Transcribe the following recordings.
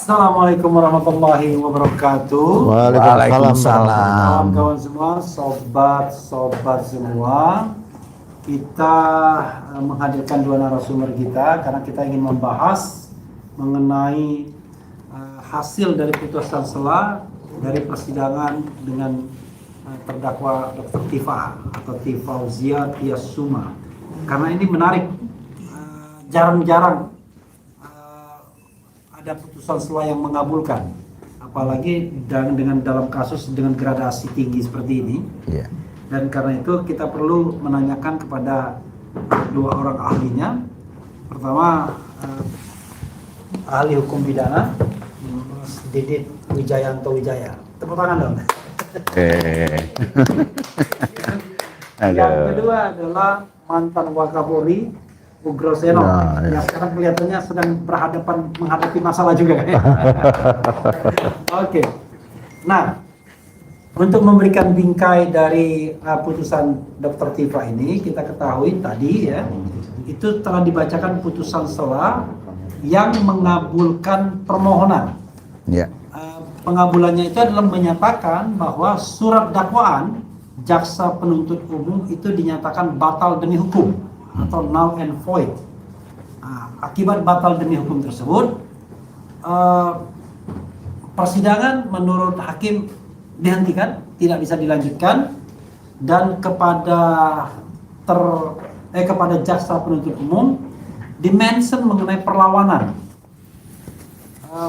Assalamualaikum warahmatullahi wabarakatuh. Waalaikumsalam. Kawan-kawan semua, sobat semua, kita menghadirkan dua narasumber kita karena kita ingin membahas mengenai hasil dari putusan sela dari persidangan dengan terdakwa Dr. Tifa atau Tifauzia Tiasuma. Karena ini menarik, jarang-jarang ada putusan sela yang mengabulkan, apalagi dengan dalam kasus dengan gradasi tinggi seperti ini. Yeah. Dan karena itu kita perlu menanyakan kepada dua orang ahlinya. Pertama, ahli hukum pidana, Mas Didit Wijayanto Wijaya. Tepuk tangan dong. Yang kedua adalah mantan Wakapolri Ugro Seno, yang sekarang kelihatannya sedang menghadapi masalah juga. Oke. Nah, untuk memberikan bingkai dari putusan Dr. Tifa ini, kita ketahui tadi ya, itu telah dibacakan putusan sela yang mengabulkan permohonan. Yeah. Pengabulannya itu adalah menyatakan bahwa surat dakwaan jaksa penuntut umum itu dinyatakan batal demi hukum atau null and void. Akibat batal demi hukum tersebut, persidangan menurut hakim dihentikan, tidak bisa dilanjutkan, dan kepada jaksa penuntut umum dimention mengenai perlawanan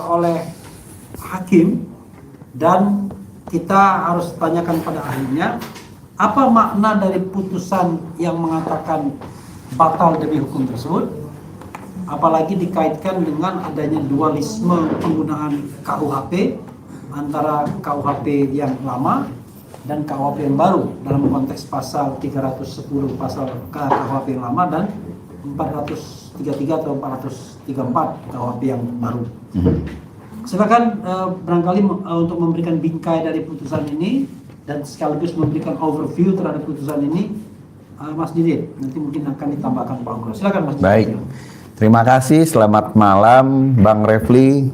oleh hakim, dan kita harus tanyakan pada ahlinya apa makna dari putusan yang mengatakan batal demi hukum tersebut, apalagi dikaitkan dengan adanya dualisme penggunaan KUHP antara KUHP yang lama dan KUHP yang baru dalam konteks pasal 310 pasal KUHP yang lama dan 433 atau 434 KUHP yang baru. Silakan barangkali untuk memberikan bingkai dari putusan ini dan sekaligus memberikan overview terhadap putusan ini, Mas Didit, nanti mungkin akan ditambahkan Pak Ugro. Silakan Mas Didit. Baik, terima kasih. Selamat malam Bang Refli.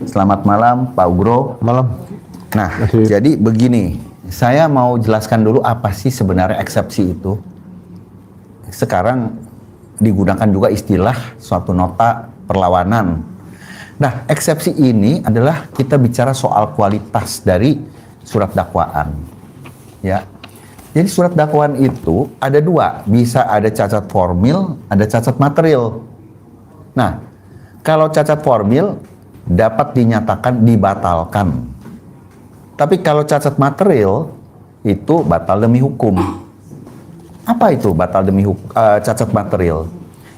Selamat malam Pak Ugro. Malam. Nah, jadi begini, saya mau jelaskan dulu apa sih sebenarnya eksepsi itu. Sekarang digunakan juga istilah suatu nota perlawanan. Nah, eksepsi ini adalah kita bicara soal kualitas dari surat dakwaan. Ya. Jadi surat dakwaan itu ada dua, bisa ada cacat formil, ada cacat material. Nah, kalau cacat formil dapat dinyatakan dibatalkan. Tapi kalau cacat material itu batal demi hukum. Apa itu batal demi cacat material?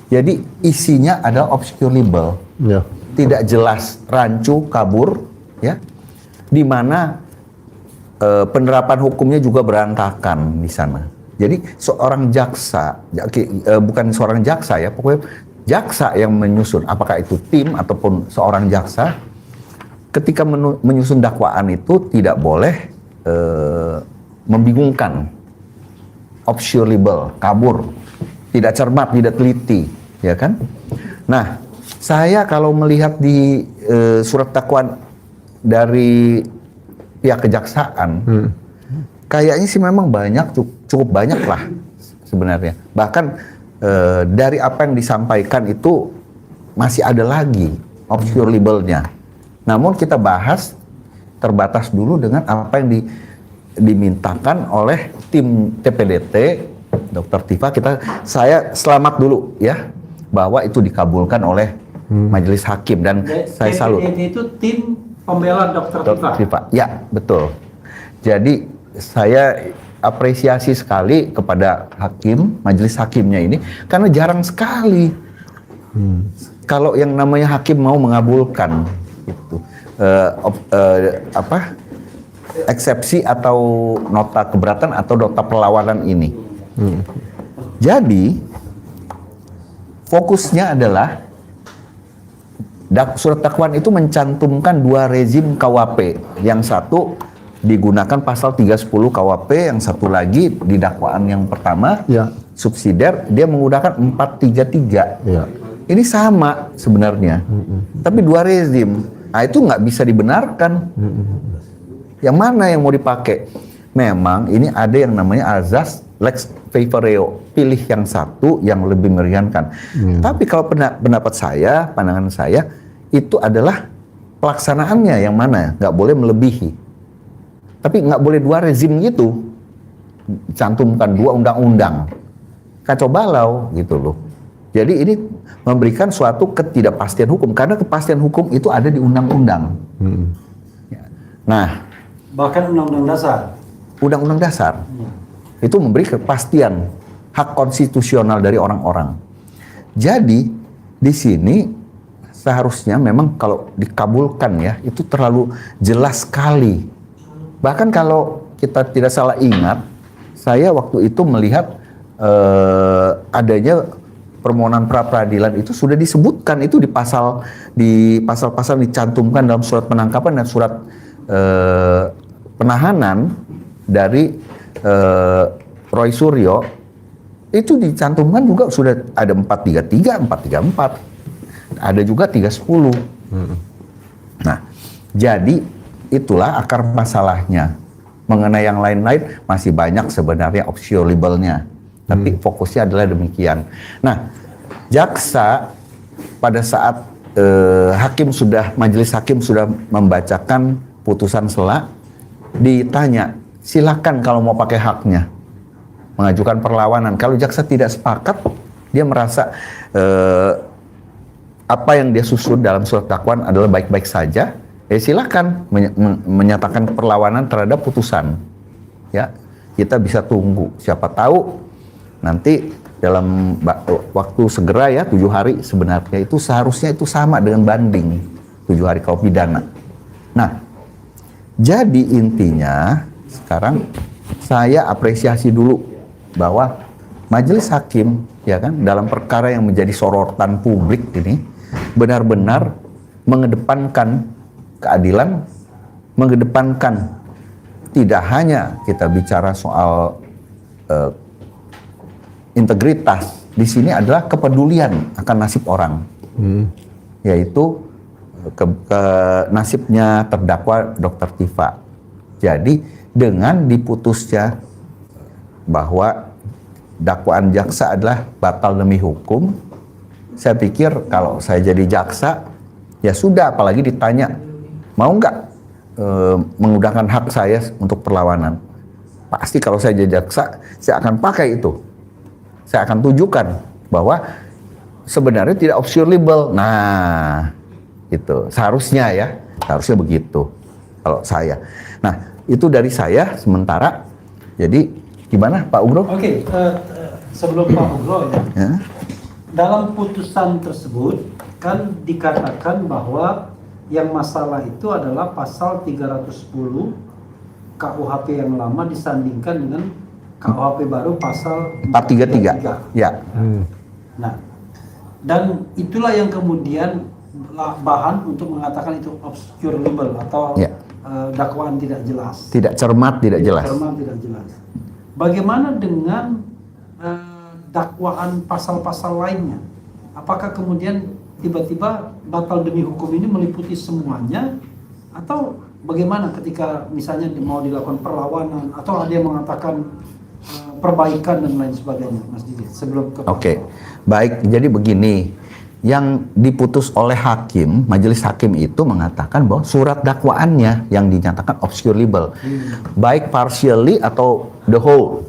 Jadi isinya adalah obscurable, Ya. tidak jelas, rancu, kabur, ya, di mana penerapan hukumnya juga berantakan di sana. Jadi seorang jaksa, bukan seorang jaksa ya, pokoknya jaksa yang menyusun, apakah itu tim ataupun seorang jaksa, ketika menyusun dakwaan itu tidak boleh membingungkan, obscurable, kabur, tidak cermat, tidak teliti, ya kan? Nah, saya kalau melihat di surat dakwaan dari pihak kejaksaan, kayaknya sih memang cukup banyak lah sebenarnya. Bahkan dari apa yang disampaikan itu masih ada lagi obscurable-nya. Namun kita bahas terbatas dulu dengan apa yang dimintakan oleh tim TPDT Dr. Tifa. Saya selamat dulu ya bahwa itu dikabulkan oleh majelis hakim dan saya salut. Itu tim pembela Dr. Tifa. Ya, betul. Jadi saya apresiasi sekali kepada hakim, majelis hakimnya ini, karena jarang sekali kalau yang namanya hakim mau mengabulkan itu eksepsi atau nota keberatan atau nota perlawanan ini. Jadi fokusnya adalah surat dakwaan itu mencantumkan dua rezim KUHP. Yang satu digunakan pasal 310 KUHP, yang satu lagi di dakwaan yang pertama, ya, subsidiar, dia menggunakan 433. Ya. Ini sama sebenarnya, tapi dua rezim. Nah, itu nggak bisa dibenarkan. Yang mana yang mau dipakai? Memang ini ada yang namanya azas lex favoreo, pilih yang satu yang lebih meringankan. Tapi kalau pendapat saya, pandangan saya, itu adalah pelaksanaannya yang mana nggak boleh melebihi. Tapi nggak boleh dua rezim gitu, cantumkan dua undang-undang, kacau balau gitu loh. Jadi ini memberikan suatu ketidakpastian hukum, karena kepastian hukum itu ada di undang-undang. Nah, Bahkan undang-undang dasar. Undang-undang dasar itu memberi kepastian hak konstitusional dari orang-orang. Jadi di sini seharusnya memang kalau dikabulkan ya, itu terlalu jelas sekali. Bahkan kalau kita tidak salah ingat, saya waktu itu melihat adanya permohonan pra-peradilan itu sudah disebutkan itu di pasal-pasal dicantumkan dalam surat penangkapan dan surat penahanan dari Roy Suryo, itu dicantumkan juga sudah ada 433, 434, ada juga 310. Nah, jadi itulah akar masalahnya. Mengenai yang lain-lain masih banyak sebenarnya opsionalnya, tapi fokusnya adalah demikian. Nah, jaksa pada saat majelis hakim sudah membacakan putusan sela, ditanya, silakan kalau mau pakai haknya mengajukan perlawanan. Kalau jaksa tidak sepakat, dia merasa apa yang dia susun dalam surat dakwaan adalah baik-baik saja, silakan menyatakan perlawanan terhadap putusan. Ya, kita bisa tunggu. Siapa tahu nanti dalam waktu segera ya, 7 hari sebenarnya itu seharusnya itu sama dengan banding 7 hari kalau pidana. Nah, jadi intinya sekarang saya apresiasi dulu bahwa majelis hakim ya kan dalam perkara yang menjadi sorotan publik ini benar-benar mengedepankan keadilan, mengedepankan tidak hanya kita bicara soal integritas, di sini adalah kepedulian akan nasib orang, yaitu nasibnya terdakwa Dr. Tifa. Jadi dengan diputusnya bahwa dakwaan jaksa adalah batal demi hukum, saya pikir kalau saya jadi jaksa ya sudah, apalagi ditanya mau nggak menggunakan hak saya untuk perlawanan, pasti kalau saya jadi jaksa saya akan pakai itu, saya akan tunjukkan bahwa sebenarnya tidak opsionable. Nah, itu seharusnya ya, seharusnya begitu kalau saya. Nah, itu dari saya sementara. Jadi gimana Pak Ugro? Oke, sebelum Pak Ugro ya, dalam putusan tersebut kan dikatakan bahwa yang masalah itu adalah pasal 310 KUHP yang lama disandingkan dengan KUHP baru pasal 433. Ya. Nah, dan itulah yang kemudian bahan untuk mengatakan itu obscurable atau dakwaan tidak jelas. Tidak cermat, tidak jelas. Cermat, tidak jelas. Bagaimana dengan dakwaan pasal-pasal lainnya? Apakah kemudian tiba-tiba batal demi hukum ini meliputi semuanya? Atau bagaimana ketika misalnya mau dilakukan perlawanan atau ada yang mengatakan perbaikan dan lain sebagainya, Mas Didi, sebelum ke Oke, baik. Jadi begini, yang diputus oleh hakim, majelis hakim itu mengatakan bahwa surat dakwaannya yang dinyatakan obscurable, baik partially atau the whole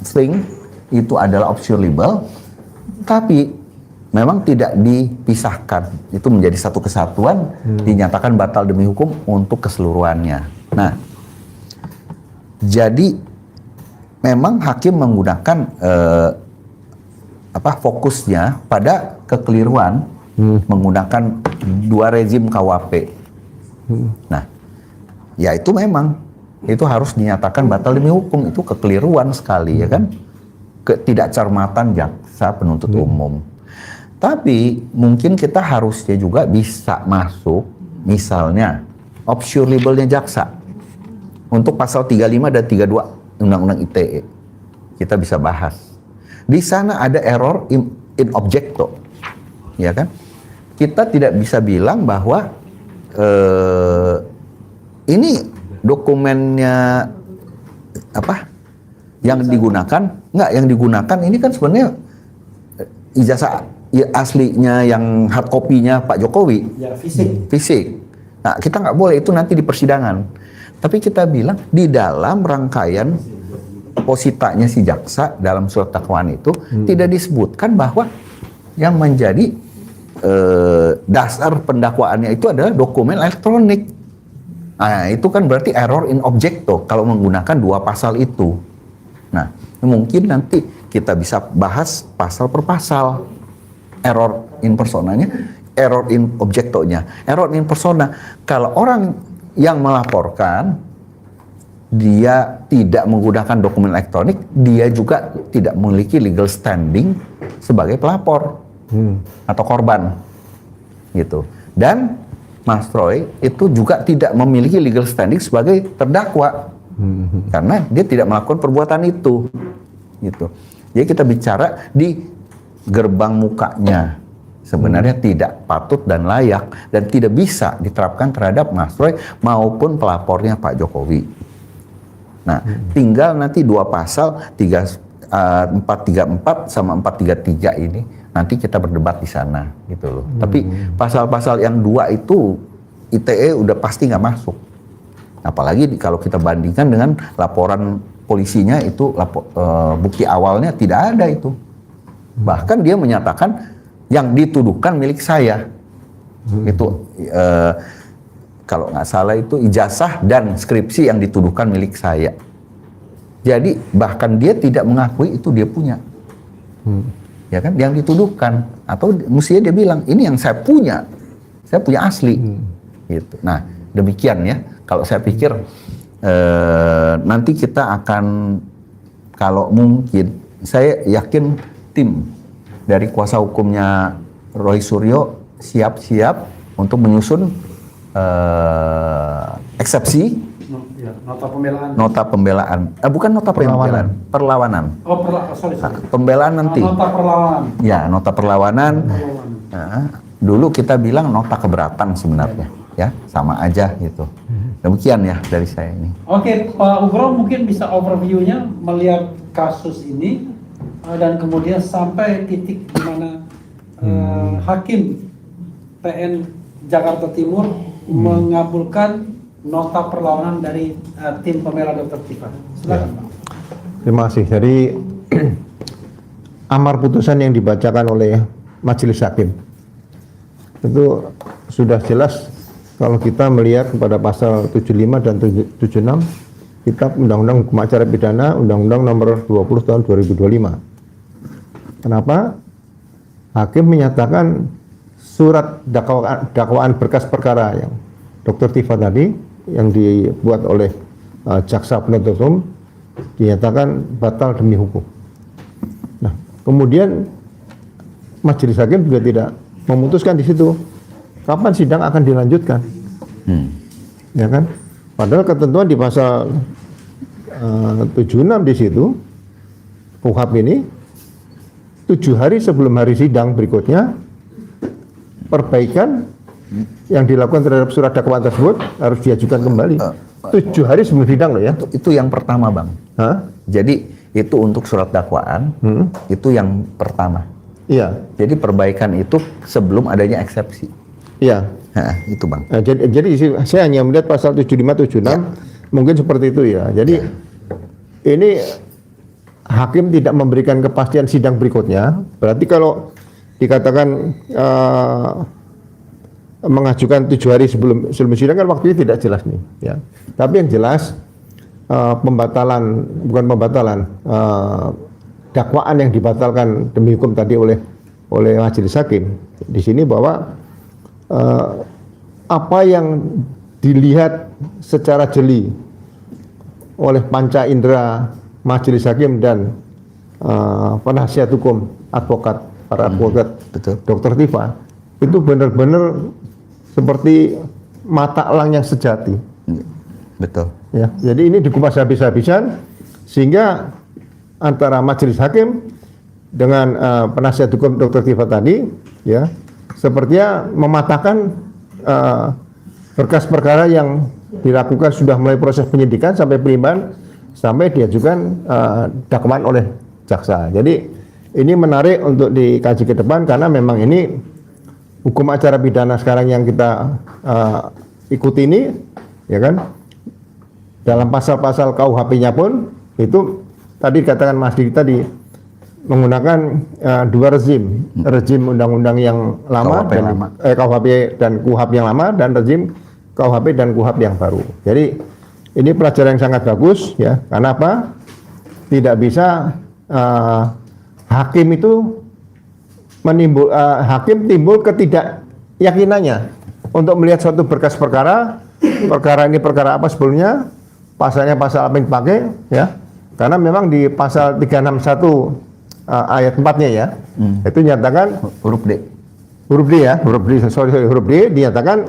thing itu adalah obscurable, tapi memang tidak dipisahkan, itu menjadi satu kesatuan, dinyatakan batal demi hukum untuk keseluruhannya. Nah, jadi memang hakim menggunakan fokusnya pada kekeliruan menggunakan dua rezim KUHP. Nah, ya itu memang itu harus dinyatakan batal demi hukum, itu kekeliruan sekali ya kan, ketidakcermatan jaksa penuntut umum. Tapi mungkin kita harusnya juga bisa masuk misalnya obscurable-nya jaksa untuk pasal 35 dan 32 Undang-Undang ITE. Kita bisa bahas. Di sana ada error in objecto. Ya kan? Kita tidak bisa bilang bahwa ini dokumennya apa? Yang digunakan yang digunakan ini kan sebenarnya ijazah aslinya yang hard copy-nya Pak Jokowi. Ya, fisik. Nah, kita nggak boleh itu nanti di persidangan. Tapi kita bilang di dalam rangkaian positanya si jaksa dalam surat dakwaan itu tidak disebutkan bahwa yang menjadi dasar pendakwaannya itu adalah dokumen elektronik. Nah, itu kan berarti error in objecto kalau menggunakan dua pasal itu. Nah, mungkin nanti kita bisa bahas pasal per pasal. Error in personanya, error in objectonya. Error in persona, kalau orang yang melaporkan dia tidak menggunakan dokumen elektronik, dia juga tidak memiliki legal standing sebagai pelapor atau korban, gitu. Dan Mas Troy itu juga tidak memiliki legal standing sebagai terdakwa karena dia tidak melakukan perbuatan itu, gitu. Jadi kita bicara di gerbang mukanya sebenarnya tidak patut dan layak dan tidak bisa diterapkan terhadap Mas Roy maupun pelapornya Pak Jokowi. Nah, tinggal nanti dua pasal 434 sama 433 ini nanti kita berdebat di sana, gitu loh. Tapi pasal-pasal yang dua itu ITE udah pasti nggak masuk. Apalagi kalau kita bandingkan dengan laporan polisinya itu bukti awalnya tidak ada itu. Bahkan dia menyatakan yang dituduhkan milik saya. Itu kalau nggak salah itu ijazah dan skripsi yang dituduhkan milik saya. Jadi bahkan dia tidak mengakui itu dia punya. Ya kan, yang dituduhkan atau mestinya dia bilang ini yang saya punya asli. Gitu. Nah, demikian ya. Kalau saya pikir nanti kita akan, kalau mungkin saya yakin tim dari kuasa hukumnya Roy Suryo siap-siap untuk menyusun eksepsi nota pembelaan. Bukan nota pembelaan, perlawanan. Pembelaan nanti. Nota perlawanan. Ya, nota perlawanan. Nah, dulu kita bilang nota keberatan sebenarnya, ya, sama aja gitu. Demikian ya dari saya ini. Oke, Pak Ugro mungkin bisa overview-nya melihat kasus ini dan kemudian sampai titik di mana Hakim PN Jakarta Timur mengabulkan nota perlawanan dari tim pembela Dr. Tifa. Silakan, Pak. Terima kasih. Jadi amar putusan yang dibacakan oleh Majelis Hakim itu sudah jelas kalau kita melihat kepada pasal 75 dan 76 Kitab Undang-Undang Hukum Acara Pidana Undang-Undang Nomor 20 Tahun 2025. Kenapa? Hakim menyatakan surat dakwaan berkas perkara yang Dr. Tifa tadi yang dibuat oleh jaksa penuntut umum dinyatakan batal demi hukum. Nah, kemudian Majelis Hakim juga tidak memutuskan di situ kapan sidang akan dilanjutkan, ya kan? Padahal ketentuan di pasal 76 di situ KUHP ini 7 hari sebelum hari sidang berikutnya perbaikan yang dilakukan terhadap surat dakwaan tersebut harus diajukan kembali. 7 hari sebelum sidang loh ya. Itu yang pertama, Bang. Jadi itu untuk surat dakwaan, itu yang pertama. Iya. Jadi perbaikan itu sebelum adanya eksepsi. Iya. Itu, Bang. Nah, jadi saya hanya melihat pasal 75 76 mungkin seperti itu ya. Jadi ini hakim tidak memberikan kepastian sidang berikutnya. Berarti kalau dikatakan mengajukan 7 hari sebelum sidang kan waktunya tidak jelas nih ya. Tapi yang jelas dakwaan yang dibatalkan demi hukum tadi oleh Majelis Hakim di sini bahwa apa yang dilihat secara jeli oleh panca indera Majelis Hakim dan penasihat hukum para advokat Dr. Tifa itu benar-benar seperti mata elang yang sejati. Betul. Ya, jadi ini dikupas habis-habisan sehingga antara Majelis Hakim dengan penasihat hukum Dr. Tifa tadi, ya, sepertinya mematahkan berkas perkara yang dilakukan sudah mulai proses penyidikan sampai pelimpahan sampai diajukan dakwaan oleh jaksa. Jadi ini menarik untuk dikaji ke depan karena memang ini hukum acara pidana sekarang yang kita ikuti ini, ya kan, dalam pasal-pasal KUHP-nya pun itu tadi katakan Mas Didi tadi menggunakan dua rezim undang-undang yang lama KUHP dan lama. KUHP dan KUHP yang lama dan rezim KUHP dan KUHP yang baru. Jadi ini pelajaran yang sangat bagus ya. Karena apa? Tidak bisa hakim itu hakim timbul ketidakyakinannya untuk melihat suatu berkas perkara ini perkara apa sebelumnya, pasalnya pasal apa yang dipakai ya. Karena memang di pasal 361 ayat 4-nya ya, itu nyatakan huruf D dinyatakan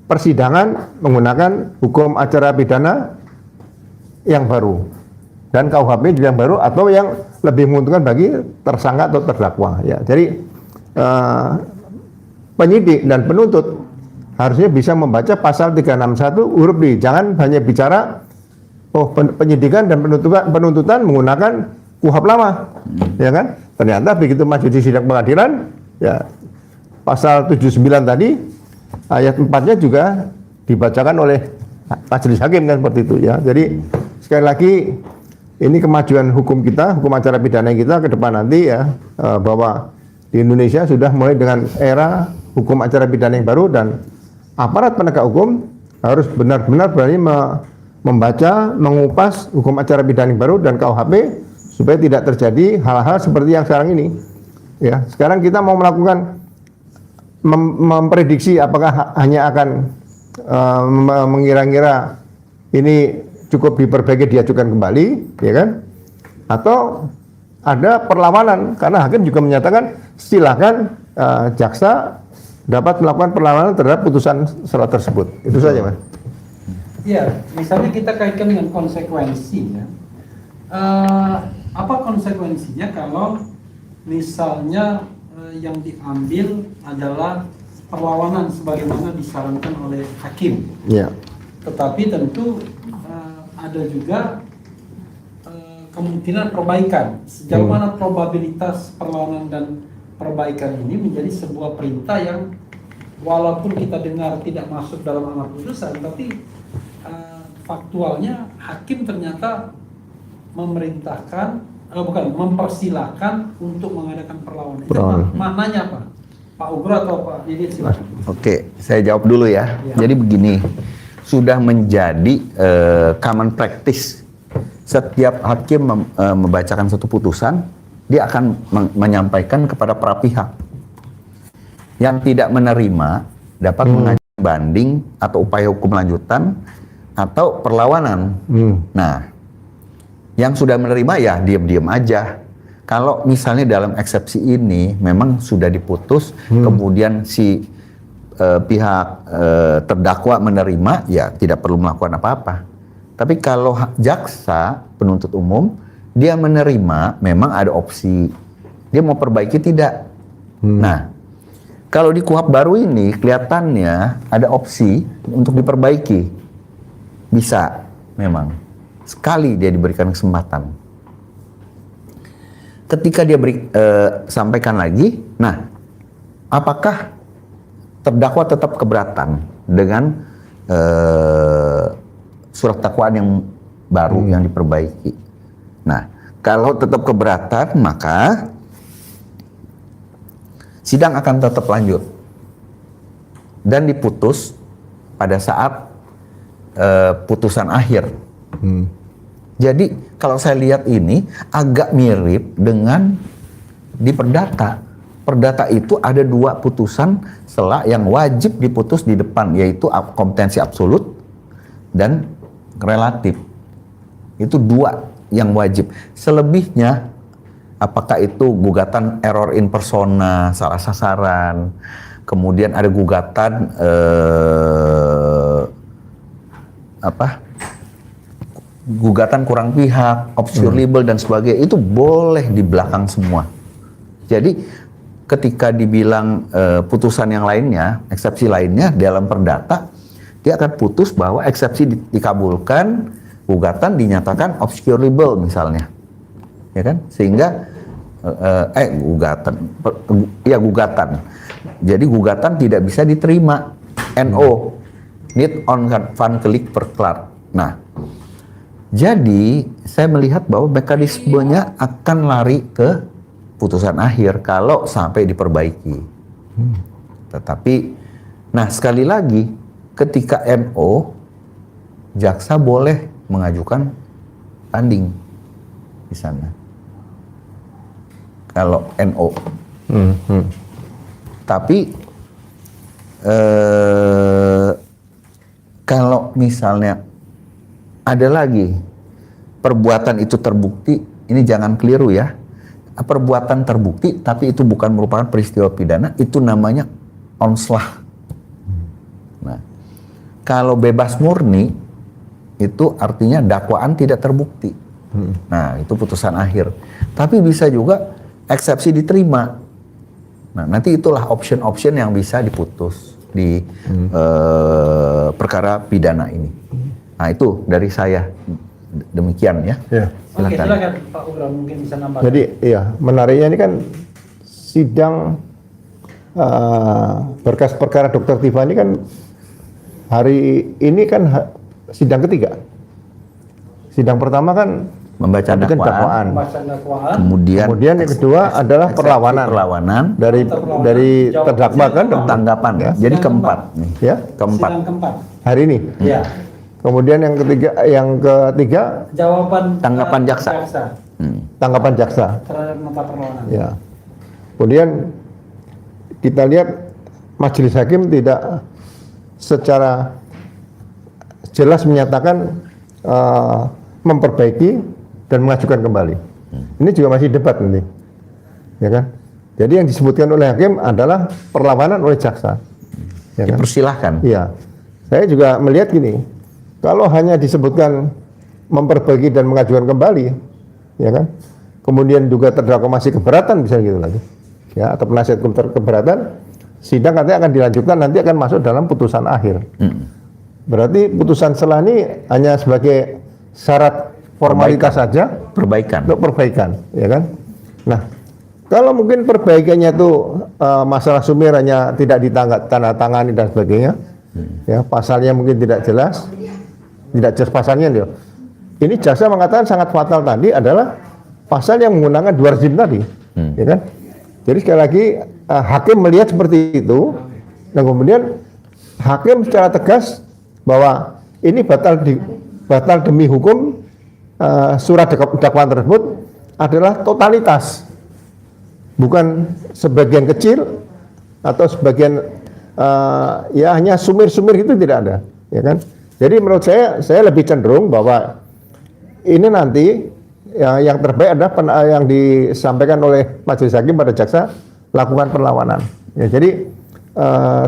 persidangan menggunakan hukum acara pidana yang baru dan KUHP juga yang baru atau yang lebih menguntungkan bagi tersangka atau terdakwa ya. Jadi penyidik dan penuntut harusnya bisa membaca pasal 361 huruf D. Jangan hanya bicara penyidikan dan penuntutan menggunakan KUHP lama, ya kan? Ternyata begitu maju di sidang pengadilan, ya pasal 79 tadi ayat 4-nya juga dibacakan oleh majelis hakim kan seperti itu ya. Jadi sekali lagi ini kemajuan hukum kita, hukum acara pidana kita ke depan nanti ya, bahwa di Indonesia sudah mulai dengan era hukum acara pidana yang baru dan aparat penegak hukum harus benar-benar berani membaca, mengupas hukum acara pidana yang baru dan KUHP supaya tidak terjadi hal-hal seperti yang sekarang ini. Ya, sekarang kita mau melakukan memprediksi apakah hanya akan mengira-ngira ini cukup diperbaiki diajukan kembali, ya kan? Atau ada perlawanan karena hakim juga menyatakan silakan jaksa dapat melakukan perlawanan terhadap putusan serat tersebut. Itu saja, Mas. Ya, misalnya kita kaitkan dengan konsekuensi ya. Apa konsekuensinya kalau misalnya yang diambil adalah perlawanan sebagaimana disarankan oleh hakim. Ya. Tetapi tentu ada juga kemungkinan perbaikan. Sejauh mana probabilitas perlawanan dan perbaikan ini menjadi sebuah perintah yang walaupun kita dengar tidak masuk dalam amar putusan, tapi faktualnya hakim ternyata mempersilahkan untuk mengadakan perlawanan. Itu maknanya apa? Pak Ugro atau Pak Didit? Oke, saya jawab dulu ya. Jadi begini, sudah menjadi common practice setiap hakim membacakan satu putusan, dia akan menyampaikan kepada para pihak. Yang tidak menerima dapat mengajukan banding atau upaya hukum lanjutan atau perlawanan. Nah, yang sudah menerima ya diam-diam aja. Kalau misalnya dalam eksepsi ini memang sudah diputus, kemudian si pihak terdakwa menerima, ya tidak perlu melakukan apa-apa. Tapi kalau jaksa penuntut umum dia menerima, memang ada opsi dia mau perbaiki tidak. Nah, kalau di KUHP baru ini kelihatannya ada opsi untuk diperbaiki, bisa memang sekali dia diberikan kesempatan. Ketika dia sampaikan lagi, nah apakah terdakwa tetap keberatan dengan surat dakwaan yang baru yang diperbaiki? Nah, kalau tetap keberatan, maka sidang akan tetap lanjut dan diputus pada saat putusan akhir. Jadi kalau saya lihat ini agak mirip dengan di perdata. Perdata itu ada dua putusan sela yang wajib diputus di depan, yaitu kompetensi absolut dan relatif. Itu dua yang wajib. Selebihnya apakah itu gugatan error in persona, salah sasaran, kemudian ada gugatan gugatan kurang pihak, obscure libel dan sebagainya, itu boleh di belakang semua. Jadi ketika dibilang putusan yang lainnya, eksepsi lainnya dalam perdata, dia akan putus bahwa eksepsi dikabulkan, gugatan dinyatakan obscurable misalnya, ya kan? Sehingga gugatan. Jadi gugatan tidak bisa diterima. NO, need on van klik verklaar. Nah, jadi saya melihat bahwa mekanismenya akan lari ke putusan akhir kalau sampai diperbaiki. Tetapi, nah sekali lagi, ketika NO, jaksa boleh mengajukan banding di sana. Kalau NO. Tapi kalau misalnya ada lagi perbuatan itu terbukti, ini jangan keliru ya. Perbuatan terbukti tapi itu bukan merupakan peristiwa pidana, itu namanya onslah. Nah, kalau bebas murni itu artinya dakwaan tidak terbukti. Nah, itu putusan akhir. Tapi bisa juga eksepsi diterima. Nah, nanti itulah option-option yang bisa diputus di perkara pidana ini. Nah, itu dari saya. Demikian ya. Oke, silakan Pak Ugro, mungkin bisa nambah. Jadi iya, menariknya ini kan sidang berkas perkara Dr. Tiffany kan hari ini kan sidang ketiga. Sidang pertama kan membaca dakwaan. Kemudian yang kedua adalah perlawanan dari terdakwa kan tanggapan. Ya. Jadi keempat nih. Ya. Sidang keempat. Hari ini. Ya. Kemudian yang ketiga jawaban tanggapan jaksa. Tanggapan jaksa terhadap nota perlawanan. Ya. Kemudian kita lihat majelis hakim tidak secara jelas menyatakan memperbaiki dan mengajukan kembali. Ini juga masih debat nanti, ya kan? Jadi yang disebutkan oleh hakim adalah perlawanan oleh jaksa. Ya kan? Dipersilahkan. Iya. Saya juga melihat gini. Kalau hanya disebutkan memperbaiki dan mengajukan kembali, ya kan? Kemudian juga terdakwa masih keberatan, bisa gitu lagi, ya, atau penasihat hukum keberatan, sidang katanya akan dilanjutkan, nanti akan masuk dalam putusan akhir. Berarti putusan setelah ini hanya sebagai syarat formalitas saja, perbaikan, untuk perbaikan, ya kan? Nah, kalau mungkin perbaikannya itu masalah sumir hanya tidak ditandatangani dan sebagainya, ya, pasalnya mungkin tidak jelas pasalnya dia. Ini jaksa mengatakan sangat fatal tadi adalah pasal yang menggunakan dua rezim tadi, ya kan? Jadi sekali lagi hakim melihat seperti itu, dan kemudian hakim secara tegas bahwa ini batal demi hukum, surat dakwaan tersebut adalah totalitas, bukan sebagian kecil atau sebagian ya hanya sumir-sumir itu tidak ada, ya kan? Jadi menurut saya lebih cenderung bahwa ini nanti ya, yang terbaik adalah yang disampaikan oleh majelis hakim pada jaksa, lakukan perlawanan. Ya, jadi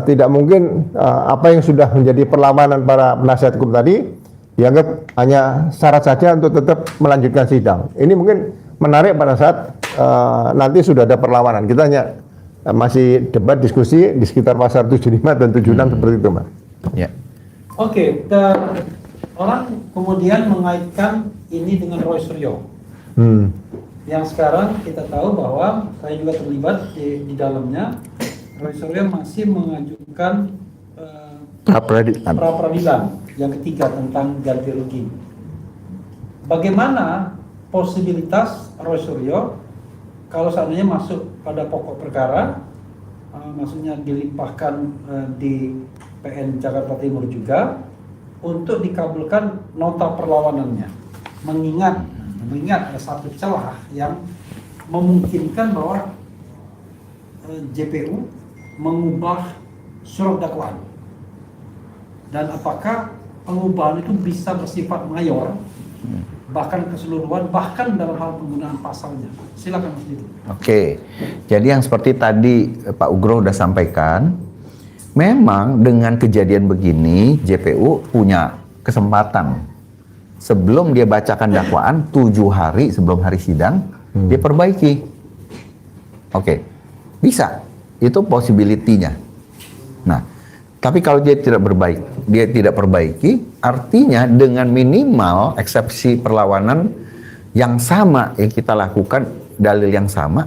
tidak mungkin apa yang sudah menjadi perlawanan para penasihat hukum tadi dianggap hanya syarat saja untuk tetap melanjutkan sidang. Ini mungkin menarik pada saat nanti sudah ada perlawanan. Kita hanya masih debat diskusi di sekitar pasal 75 dan 76 seperti itu, Mas. Ya. Oke, orang kemudian mengaitkan ini dengan Roy Suryo. Yang sekarang kita tahu bahwa saya juga terlibat di dalamnya. Roy Suryo masih mengajukan pra-peradilan yang ketiga tentang ganti rugi. Bagaimana posibilitas Roy Suryo kalau seandainya masuk pada pokok perkara, maksudnya dilimpahkan di PN Jakarta Timur juga untuk dikabulkan nota perlawanannya, mengingat ada satu celah yang memungkinkan bahwa JPU mengubah surat dakwaan, dan apakah pengubahan itu bisa bersifat mayor, bahkan keseluruhan, bahkan dalam hal penggunaan pasalnya. Silakan Mas Dito. Oke, jadi yang seperti tadi Pak Ugro sudah sampaikan, memang dengan kejadian begini JPU punya kesempatan sebelum dia bacakan dakwaan 7 hari sebelum hari sidang dia perbaiki. Oke, Bisa, itu possibility-nya. Nah, tapi kalau dia tidak perbaiki, artinya dengan minimal eksepsi perlawanan yang sama yang kita lakukan, dalil yang sama,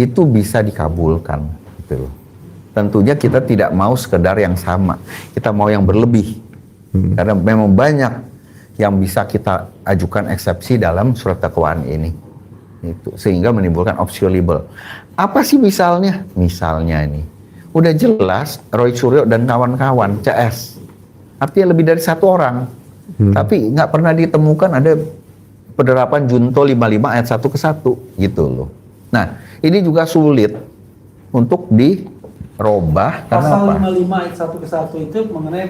itu bisa dikabulkan. Gitu. Tentunya kita tidak mau sekedar yang sama, kita mau yang berlebih. Karena memang banyak yang bisa kita ajukan eksepsi dalam surat dakwaan ini. Itu, sehingga menimbulkan opsio libel. Apa sih misalnya? Misalnya ini, udah jelas Roy Suryo dan kawan-kawan CS, artinya lebih dari satu orang, tapi nggak pernah ditemukan ada penerapan Junto 55 ayat 1 ke 1 gitu loh. Nah, ini juga sulit untuk dirubah karena Pasal apa? 55 ayat 1 ke 1 itu mengenai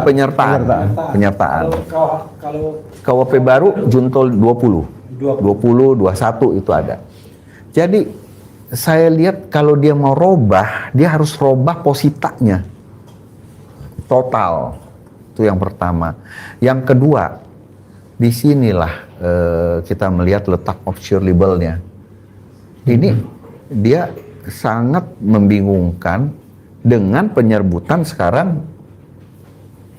Penyertaan. Kalau KUHP baru Junto 20, 21 itu ada. Jadi saya lihat kalau dia mau robah, dia harus robah positanya total. Itu yang pertama. Yang kedua, disinilah kita melihat letak offshore labelnya. Ini dia sangat membingungkan dengan penyerbutan sekarang.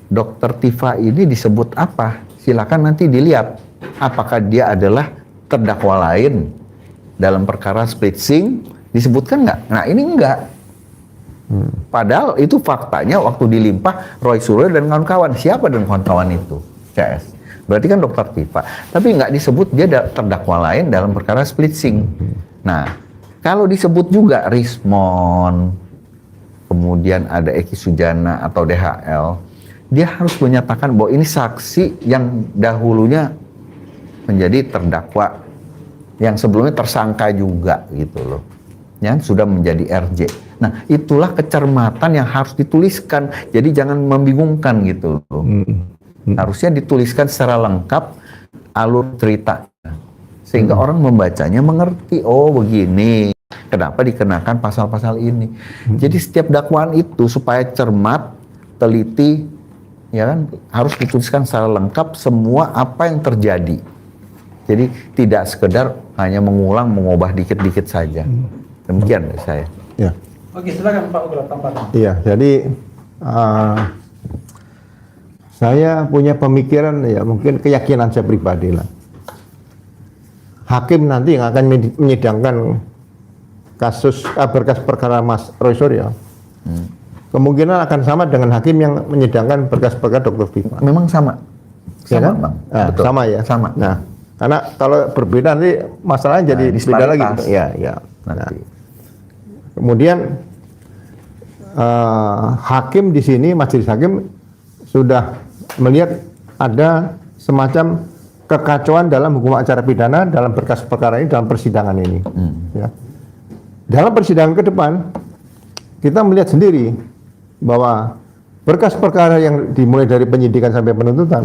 Dokter Tifa ini disebut apa? Silakan nanti dilihat apakah dia adalah terdakwa lain dalam perkara splitsing, disebutkan nggak? Nah ini enggak. Padahal itu faktanya waktu dilimpah Roy Suryo dan kawan-kawan. Siapa dan kawan-kawan itu? CS. Berarti kan Dokter Tifa. Tapi nggak disebut dia terdakwa lain dalam perkara splitsing. Nah kalau disebut juga Rismon, kemudian ada Eki Sujana atau DHL, dia harus menyatakan bahwa ini saksi yang dahulunya menjadi terdakwa, yang sebelumnya tersangka juga gitu loh, yang sudah menjadi RJ. Nah itulah kecermatan yang harus dituliskan, jadi jangan membingungkan gitu loh. Harusnya dituliskan secara lengkap alur ceritanya, sehingga orang membacanya mengerti, oh begini kenapa dikenakan pasal-pasal ini. Jadi setiap dakwaan itu supaya cermat, teliti, ya kan, harus dituliskan secara lengkap semua apa yang terjadi. Jadi tidak sekedar hanya mengulang, mengubah dikit-dikit saja. Demikian dari saya. Ya. Oke, silakan Pak Ugra tambahkan. Iya, jadi saya punya pemikiran, ya mungkin keyakinan saya pribadi lah. Hakim nanti yang akan menyidangkan kasus berkas perkara Mas Roy Suryo, kemungkinan akan sama dengan hakim yang menyidangkan berkas-berkas Dr. Tifa. Memang sama. Ya Sama, kan? Bang. Nah, Betul. sama ya. Sama. Nah, karena kalau berbeda nanti masalahnya jadi beda disparitas. lagi. Ya, ya. Nah, Nanti. kemudian hakim di sini, majelis hakim sudah melihat ada semacam kekacauan dalam hukum acara pidana dalam berkas perkara ini, dalam persidangan ini. Ya. Dalam persidangan ke depan kita melihat sendiri bahwa berkas perkara yang dimulai dari penyidikan sampai penuntutan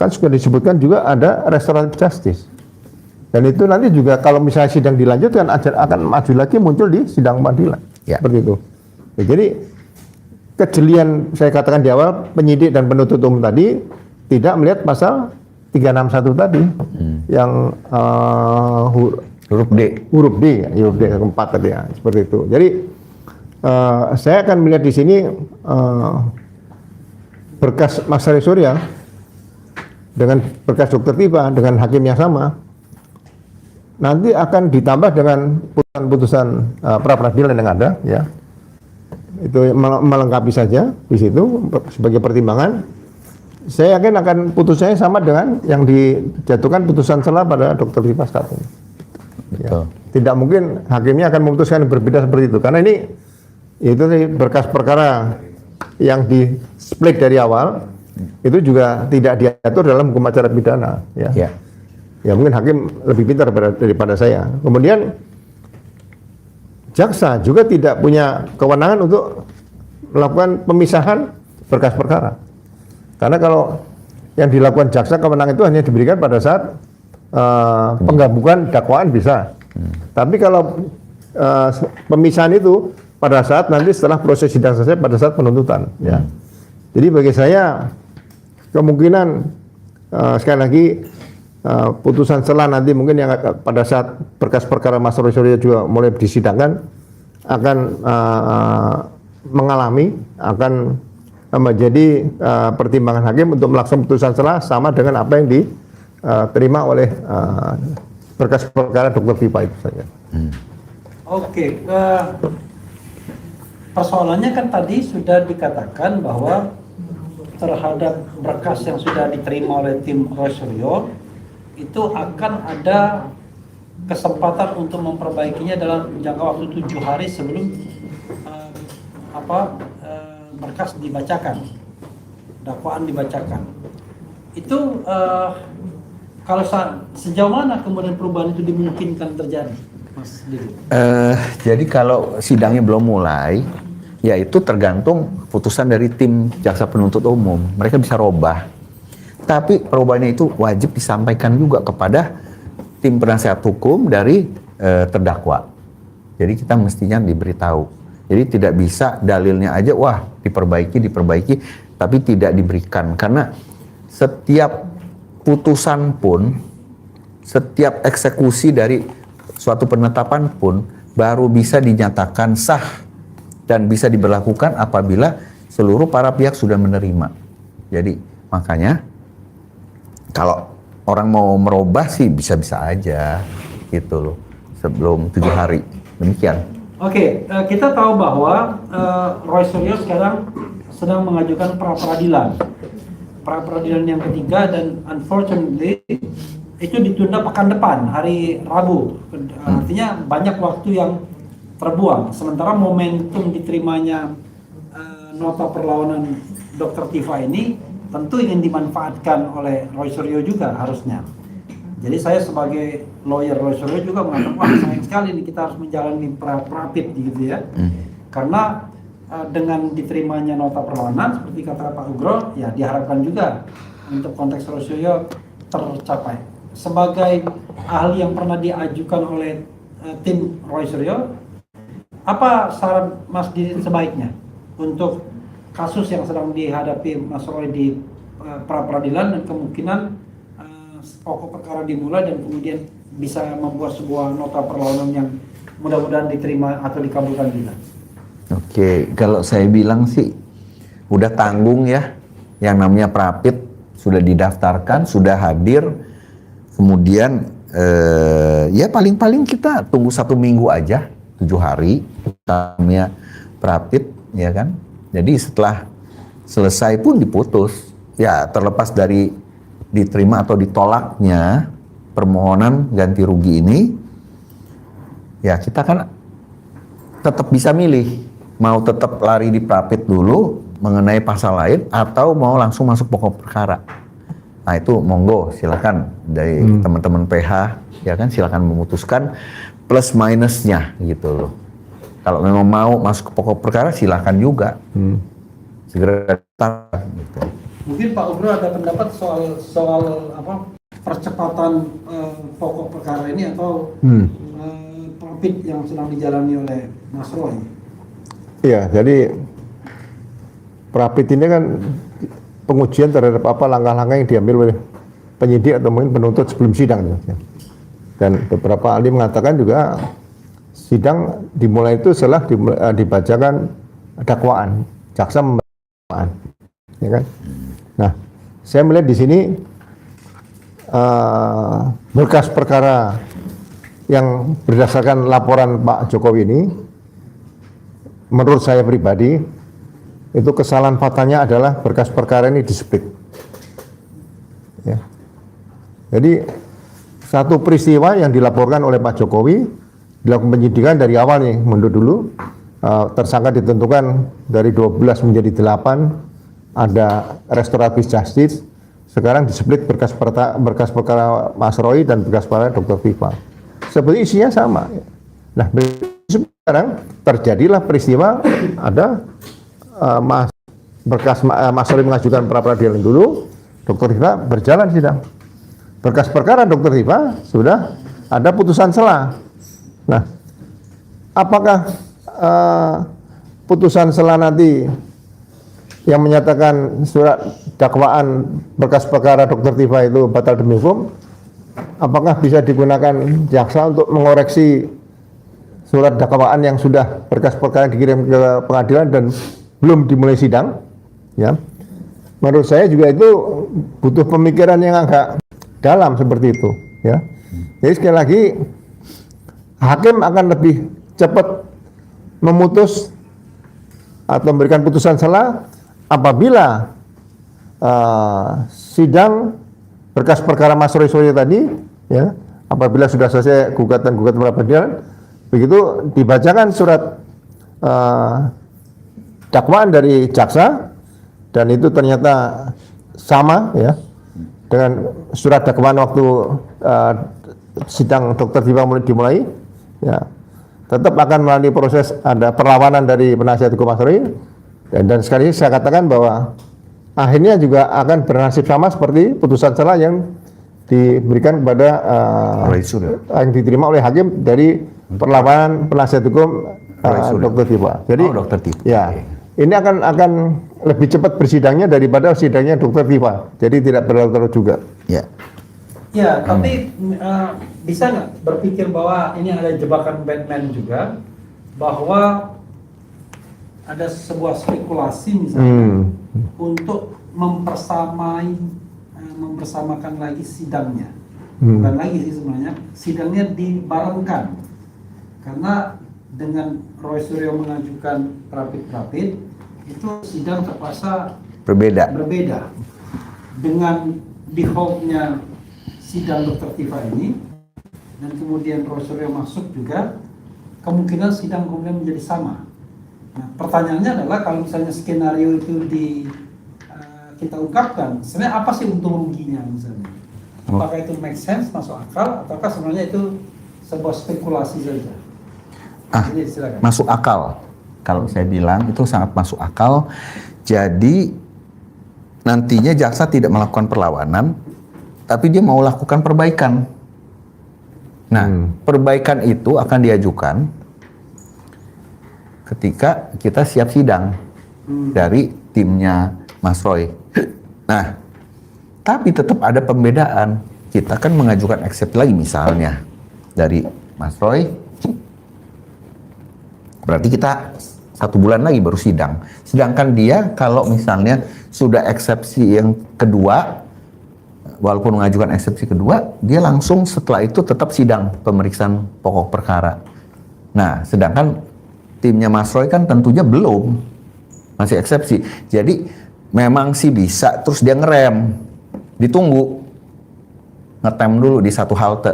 kan sudah disebutkan juga ada restoratif justice, dan itu nanti juga kalau misalnya sidang dilanjutkan akan maju lagi muncul di sidang pengadilan, Ya. seperti itu. Ya, jadi kejelian saya katakan di awal penyidik dan penuntut umum tadi tidak melihat pasal 361 tadi yang Huruf D. huruf D keempat tadi ya, seperti itu. Jadi saya akan melihat di sini berkas Mas Roy Suryo dengan berkas Dr. Tifa dengan hakim yang sama nanti akan ditambah dengan putusan-putusan pra peradilan yang ada, ya. Itu melengkapi saja di situ sebagai pertimbangan. Saya yakin akan putusannya sama dengan yang dijatuhkan putusan selah pada Dr. Tifa saat ini. Ya. Tidak mungkin hakimnya akan memutuskan yang berbeda seperti itu, karena ini itu berkas perkara yang di split dari awal itu juga tidak diatur dalam hukum acara pidana, ya. Ya. Ya mungkin hakim lebih pintar daripada saya. Kemudian jaksa juga tidak punya kewenangan untuk melakukan pemisahan berkas perkara, karena kalau yang dilakukan jaksa kewenangan itu hanya diberikan pada saat penggabungan dakwaan bisa. Tapi kalau pemisahan itu pada saat nanti setelah proses sidang selesai pada saat penuntutan, ya. Jadi bagi saya kemungkinan sekali lagi putusan selah nanti mungkin yang pada saat berkas perkara Mas Roy Suryo juga mulai disidangkan akan akan menjadi pertimbangan hakim untuk melaksanakan putusan selah sama dengan apa yang diterima oleh berkas perkara Dr. Viva itu saja. Oke, persoalannya kan tadi sudah dikatakan bahwa terhadap berkas yang sudah diterima oleh tim Roy Suryo itu akan ada kesempatan untuk memperbaikinya dalam jangka waktu 7 hari sebelum berkas dibacakan, dakwaan dibacakan. Itu kalau sejauh mana kemudian perubahan itu dimungkinkan terjadi, Mas Didi? Jadi kalau sidangnya belum mulai, ya itu tergantung putusan dari tim jaksa penuntut umum. Mereka bisa robah. Tapi perubahannya itu wajib disampaikan juga kepada tim penasihat hukum dari terdakwa. Jadi kita mestinya diberitahu. Jadi tidak bisa dalilnya aja, wah diperbaiki, tapi tidak diberikan. Karena setiap putusan pun, setiap eksekusi dari suatu penetapan pun baru bisa dinyatakan sah dan bisa diberlakukan apabila seluruh para pihak sudah menerima. Jadi makanya kalau orang mau merubah sih bisa-bisa aja gitu loh sebelum 7 hari. Demikian. Oke, kita tahu bahwa Roy Suryo sekarang sedang mengajukan pra-peradilan yang ketiga, dan unfortunately itu ditunda pekan depan, hari Rabu. Artinya banyak waktu yang terbuang. Sementara momentum diterimanya nota perlawanan Dr. Tifa ini tentu ingin dimanfaatkan oleh Roy Suryo juga harusnya. Jadi saya sebagai lawyer Roy Suryo juga mengatakan, wah sayang sekali nih kita harus menjalani pra-prapit gitu ya. Karena dengan diterimanya nota perlawanan seperti kata Pak Ugro, ya diharapkan juga untuk konteks Roy Suryo tercapai. Sebagai ahli yang pernah diajukan oleh tim Roy Suryo, apa saran Mas Didi sebaiknya untuk kasus yang sedang dihadapi Mas Roy di pra-peradilan dan kemungkinan pokok perkara dimulai dan kemudian bisa membuat sebuah nota perlawanan yang mudah-mudahan diterima atau dikabulkan juga? Oke, kalau saya bilang sih udah tanggung ya, yang namanya prapit sudah didaftarkan, sudah hadir, kemudian ya paling-paling kita tunggu 1 minggu aja, 7 hari, namanya prapit ya kan. Jadi setelah selesai pun diputus, ya terlepas dari diterima atau ditolaknya permohonan ganti rugi ini, ya kita kan tetap bisa milih mau tetap lari di prapit dulu mengenai pasal lain atau mau langsung masuk pokok perkara. Nah itu monggo silakan dari teman-teman PH ya kan, silakan memutuskan plus minusnya gitu loh. Kalau memang mau masuk ke pokok perkara silakan juga segera datang gitu. Mungkin Pak Ugro ada pendapat soal apa percepatan pokok perkara ini atau prapit yang sedang dijalani oleh Mas Roy? Iya, jadi prapit ini kan pengujian terhadap apa langkah-langkah yang diambil oleh penyidik atau mungkin penuntut sebelum sidang. Dan beberapa ahli mengatakan juga sidang dimulai itu setelah dibacakan dakwaan, jaksa membaca dakwaan, ya kan? Nah, saya melihat di sini berkas perkara yang berdasarkan laporan Pak Jokowi ini, menurut saya pribadi, itu kesalahan fatalnya adalah berkas perkara ini displit. Ya. Jadi satu peristiwa yang dilaporkan oleh Pak Jokowi dilakukan penyidikan dari awal nih, mundur dulu, tersangka ditentukan dari 12 menjadi 8. Ada restoratif justice, sekarang displit berkas perkara Mas Roy dan berkas perkara Dr. Viva. Sebenarnya isinya sama. Nah, sekarang terjadilah peristiwa ada Mas Roy mengajukan pra-peradilan dulu, Dr. Viva berjalan sidang. Berkas perkara Dr. Viva sudah ada putusan selah. Nah, apakah putusan selah nanti yang menyatakan surat dakwaan berkas perkara Dr. Tifa itu batal demi hukum, apakah bisa digunakan jaksa untuk mengoreksi surat dakwaan yang sudah berkas perkara dikirim ke pengadilan dan belum dimulai sidang, ya. Menurut saya juga itu butuh pemikiran yang agak dalam seperti itu, ya. Jadi sekali lagi hakim akan lebih cepat memutus atau memberikan putusan salah apabila sidang berkas perkara Mas Roy Suryo tadi, ya, apabila sudah selesai gugatan pra peradilan, begitu dibacakan surat dakwaan dari jaksa dan itu ternyata sama, ya, dengan surat dakwaan waktu sidang Dr. Tifa dimulai, ya, tetap akan melalui proses ada perlawanan dari penasihat hukum Mas Roy dan sekali lagi saya katakan bahwa akhirnya juga akan bernasib sama seperti putusan salah yang diberikan kepada yang diterima oleh hakim dari perlawanan penasihat hukum Dr. Tifa. Jadi, Dr. Tifa. Ya, ini akan lebih cepat bersidangnya daripada sidangnya Dr. Tifa. Jadi tidak berlarut-larut juga. Ya. Ya, tapi bisa nggak berpikir bahwa ini ada jebakan Batman juga, bahwa ada sebuah spekulasi misalnya untuk mempersamakan lagi sidangnya, bukan lagi sih sebenarnya, sidangnya dibarengkan, karena dengan Roy Suryo mengajukan rapid itu sidang terpaksa berbeda dengan defaultnya sidang Dr. Tifa ini, dan kemudian Roy Suryo masuk juga, kemungkinan sidang kemudian menjadi sama. Nah, pertanyaannya adalah kalau misalnya skenario itu kita ungkapkan, sebenarnya apa sih untung ruginya misalnya? Apakah itu make sense, masuk akal, ataukah sebenarnya itu sebuah spekulasi saja? Jadi, silakan. Masuk akal. Kalau saya bilang itu sangat masuk akal. Jadi nantinya jaksa tidak melakukan perlawanan, tapi dia mau lakukan perbaikan. Nah, perbaikan itu akan diajukan ketika kita siap sidang dari timnya Mas Roy. Nah, tapi tetap ada pembedaan. Kita kan mengajukan accept lagi misalnya dari Mas Roy, berarti kita 1 bulan lagi baru sidang. Sedangkan dia kalau misalnya sudah eksepsi yang kedua, walaupun mengajukan eksepsi kedua, dia langsung setelah itu tetap sidang pemeriksaan pokok perkara. Nah, sedangkan timnya Mas Roy kan tentunya belum, masih eksepsi. Jadi memang sih bisa, terus dia ngerem, ditunggu, ngetem dulu di 1 halte.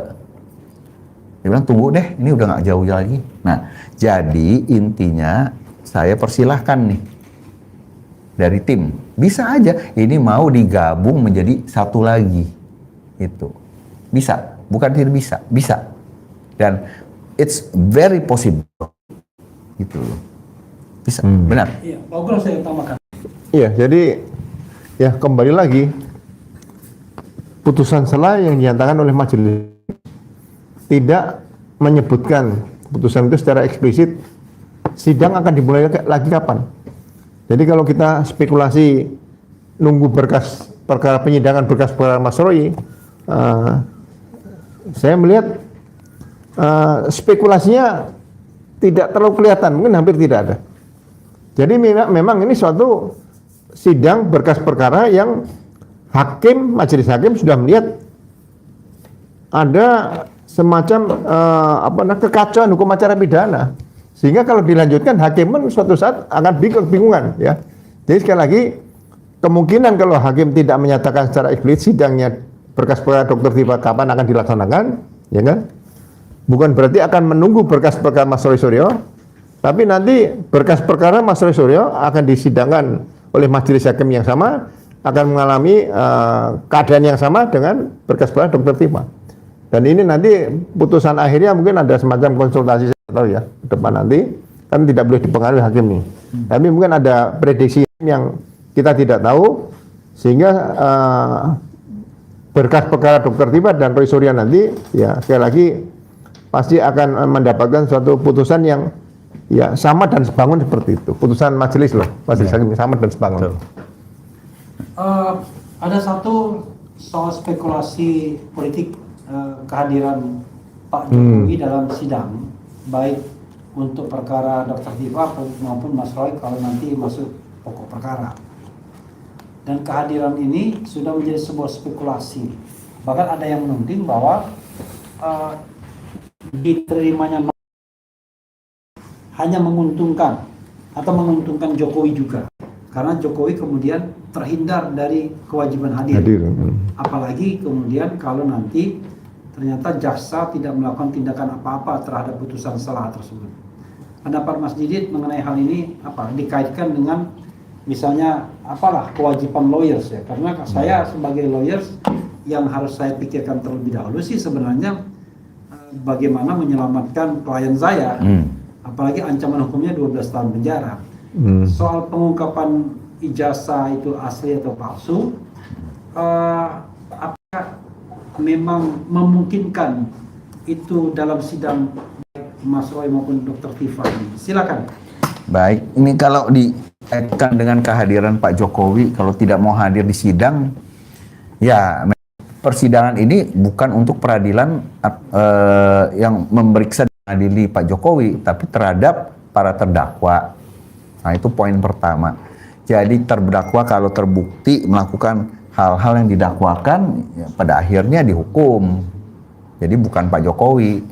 Dia bilang tunggu deh, ini udah nggak jauh lagi. Nah, jadi intinya saya persilahkan nih dari tim, bisa aja ini mau digabung menjadi 1 lagi, itu bisa, bukan tidak bisa, bisa, dan it's very possible, gitu loh, bisa, benar. Iya, Pak saya utamakan. Iya, jadi ya kembali lagi putusan salah yang dinyatakan oleh majelis tidak menyebutkan putusan itu secara eksplisit sidang akan dimulai lagi kapan. Jadi kalau kita spekulasi nunggu berkas perkara penyidangan berkas perkara Mas Roy, saya melihat spekulasinya tidak terlalu kelihatan, mungkin hampir tidak ada. Jadi memang ini suatu sidang berkas perkara yang majelis hakim sudah melihat ada semacam kekacauan hukum acara pidana, sehingga kalau dilanjutkan hakim pun suatu saat akan kebingungan, ya. Jadi sekali lagi kemungkinan kalau hakim tidak menyatakan secara eksplisit sidangnya berkas perkara Dr. Tifa kapan akan dilaksanakan, ya kan? Bukan berarti akan menunggu berkas perkara Mas Roy Suryo, tapi nanti berkas perkara Mas Roy Suryo akan disidangkan oleh majelis hakim yang sama, akan mengalami keadaan yang sama dengan berkas perkara Dr. Tifa. Dan ini nanti putusan akhirnya mungkin ada semacam konsultasi, saya tahu ya, ke depan nanti kan tidak boleh dipengaruhi hakim nih. Tapi mungkin ada prediksi yang kita tidak tahu, sehingga berkas perkara Dr. Tifa dan Roy Suryo nanti ya sekali lagi pasti akan mendapatkan suatu putusan yang ya sama dan sebangun seperti itu. Putusan majelis loh, majelis hakim sama dan sebangun. Ada satu soal spekulasi politik kehadiran Pak Jokowi dalam sidang, baik untuk perkara Dr. Tifa maupun Mas Roy kalau nanti masuk pokok perkara. Dan kehadiran ini sudah menjadi sebuah spekulasi. Bahkan ada yang menuding bahwa diterimanya hanya menguntungkan atau menguntungkan Jokowi juga, karena Jokowi kemudian terhindar dari kewajiban hadir. Apalagi kemudian kalau nanti ternyata jaksa tidak melakukan tindakan apa-apa terhadap putusan salah tersebut. Pendapat Mas Didit mengenai hal ini apa dikaitkan dengan misalnya apalah kewajiban lawyers ya, karena saya sebagai lawyers yang harus saya pikirkan terlebih dahulu sih sebenarnya bagaimana menyelamatkan klien saya. Apalagi ancaman hukumnya 12 tahun penjara. Soal pengungkapan ijazah itu asli atau palsu, apakah memang memungkinkan itu dalam sidang Mas Roy maupun Dr. Tifa ini? Silakan. Baik, ini kalau dikaitkan dengan kehadiran Pak Jokowi, kalau tidak mau hadir di sidang, ya persidangan ini bukan untuk peradilan yang memeriksa adili Pak Jokowi, tapi terhadap para terdakwa. Nah, itu poin pertama. Jadi terdakwa kalau terbukti melakukan hal-hal yang didakwakan, ya, pada akhirnya dihukum. Jadi bukan Pak Jokowi.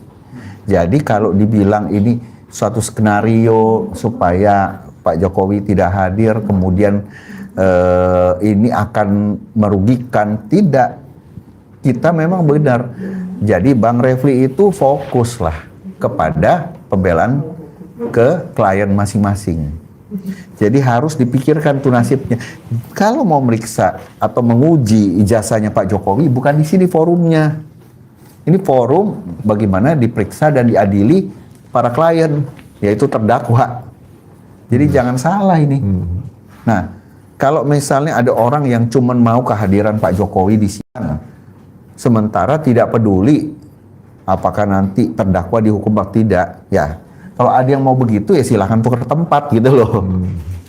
Jadi kalau dibilang ini suatu skenario supaya Pak Jokowi tidak hadir, kemudian ini akan merugikan, tidak. Kita memang benar. Jadi Bang Refli itu fokus lah kepada pembelaan ke klien masing-masing. Jadi harus dipikirkan tuh nasibnya. Kalau mau meriksa atau menguji ijazahnya Pak Jokowi, bukan di sini forumnya. Ini forum bagaimana diperiksa dan diadili para klien, yaitu terdakwa. Jadi jangan salah ini. Nah, kalau misalnya ada orang yang cuma mau kehadiran Pak Jokowi di sidang, sementara tidak peduli apakah nanti terdakwa dihukum atau tidak, ya kalau ada yang mau begitu ya silahkan tukar tempat gitu loh,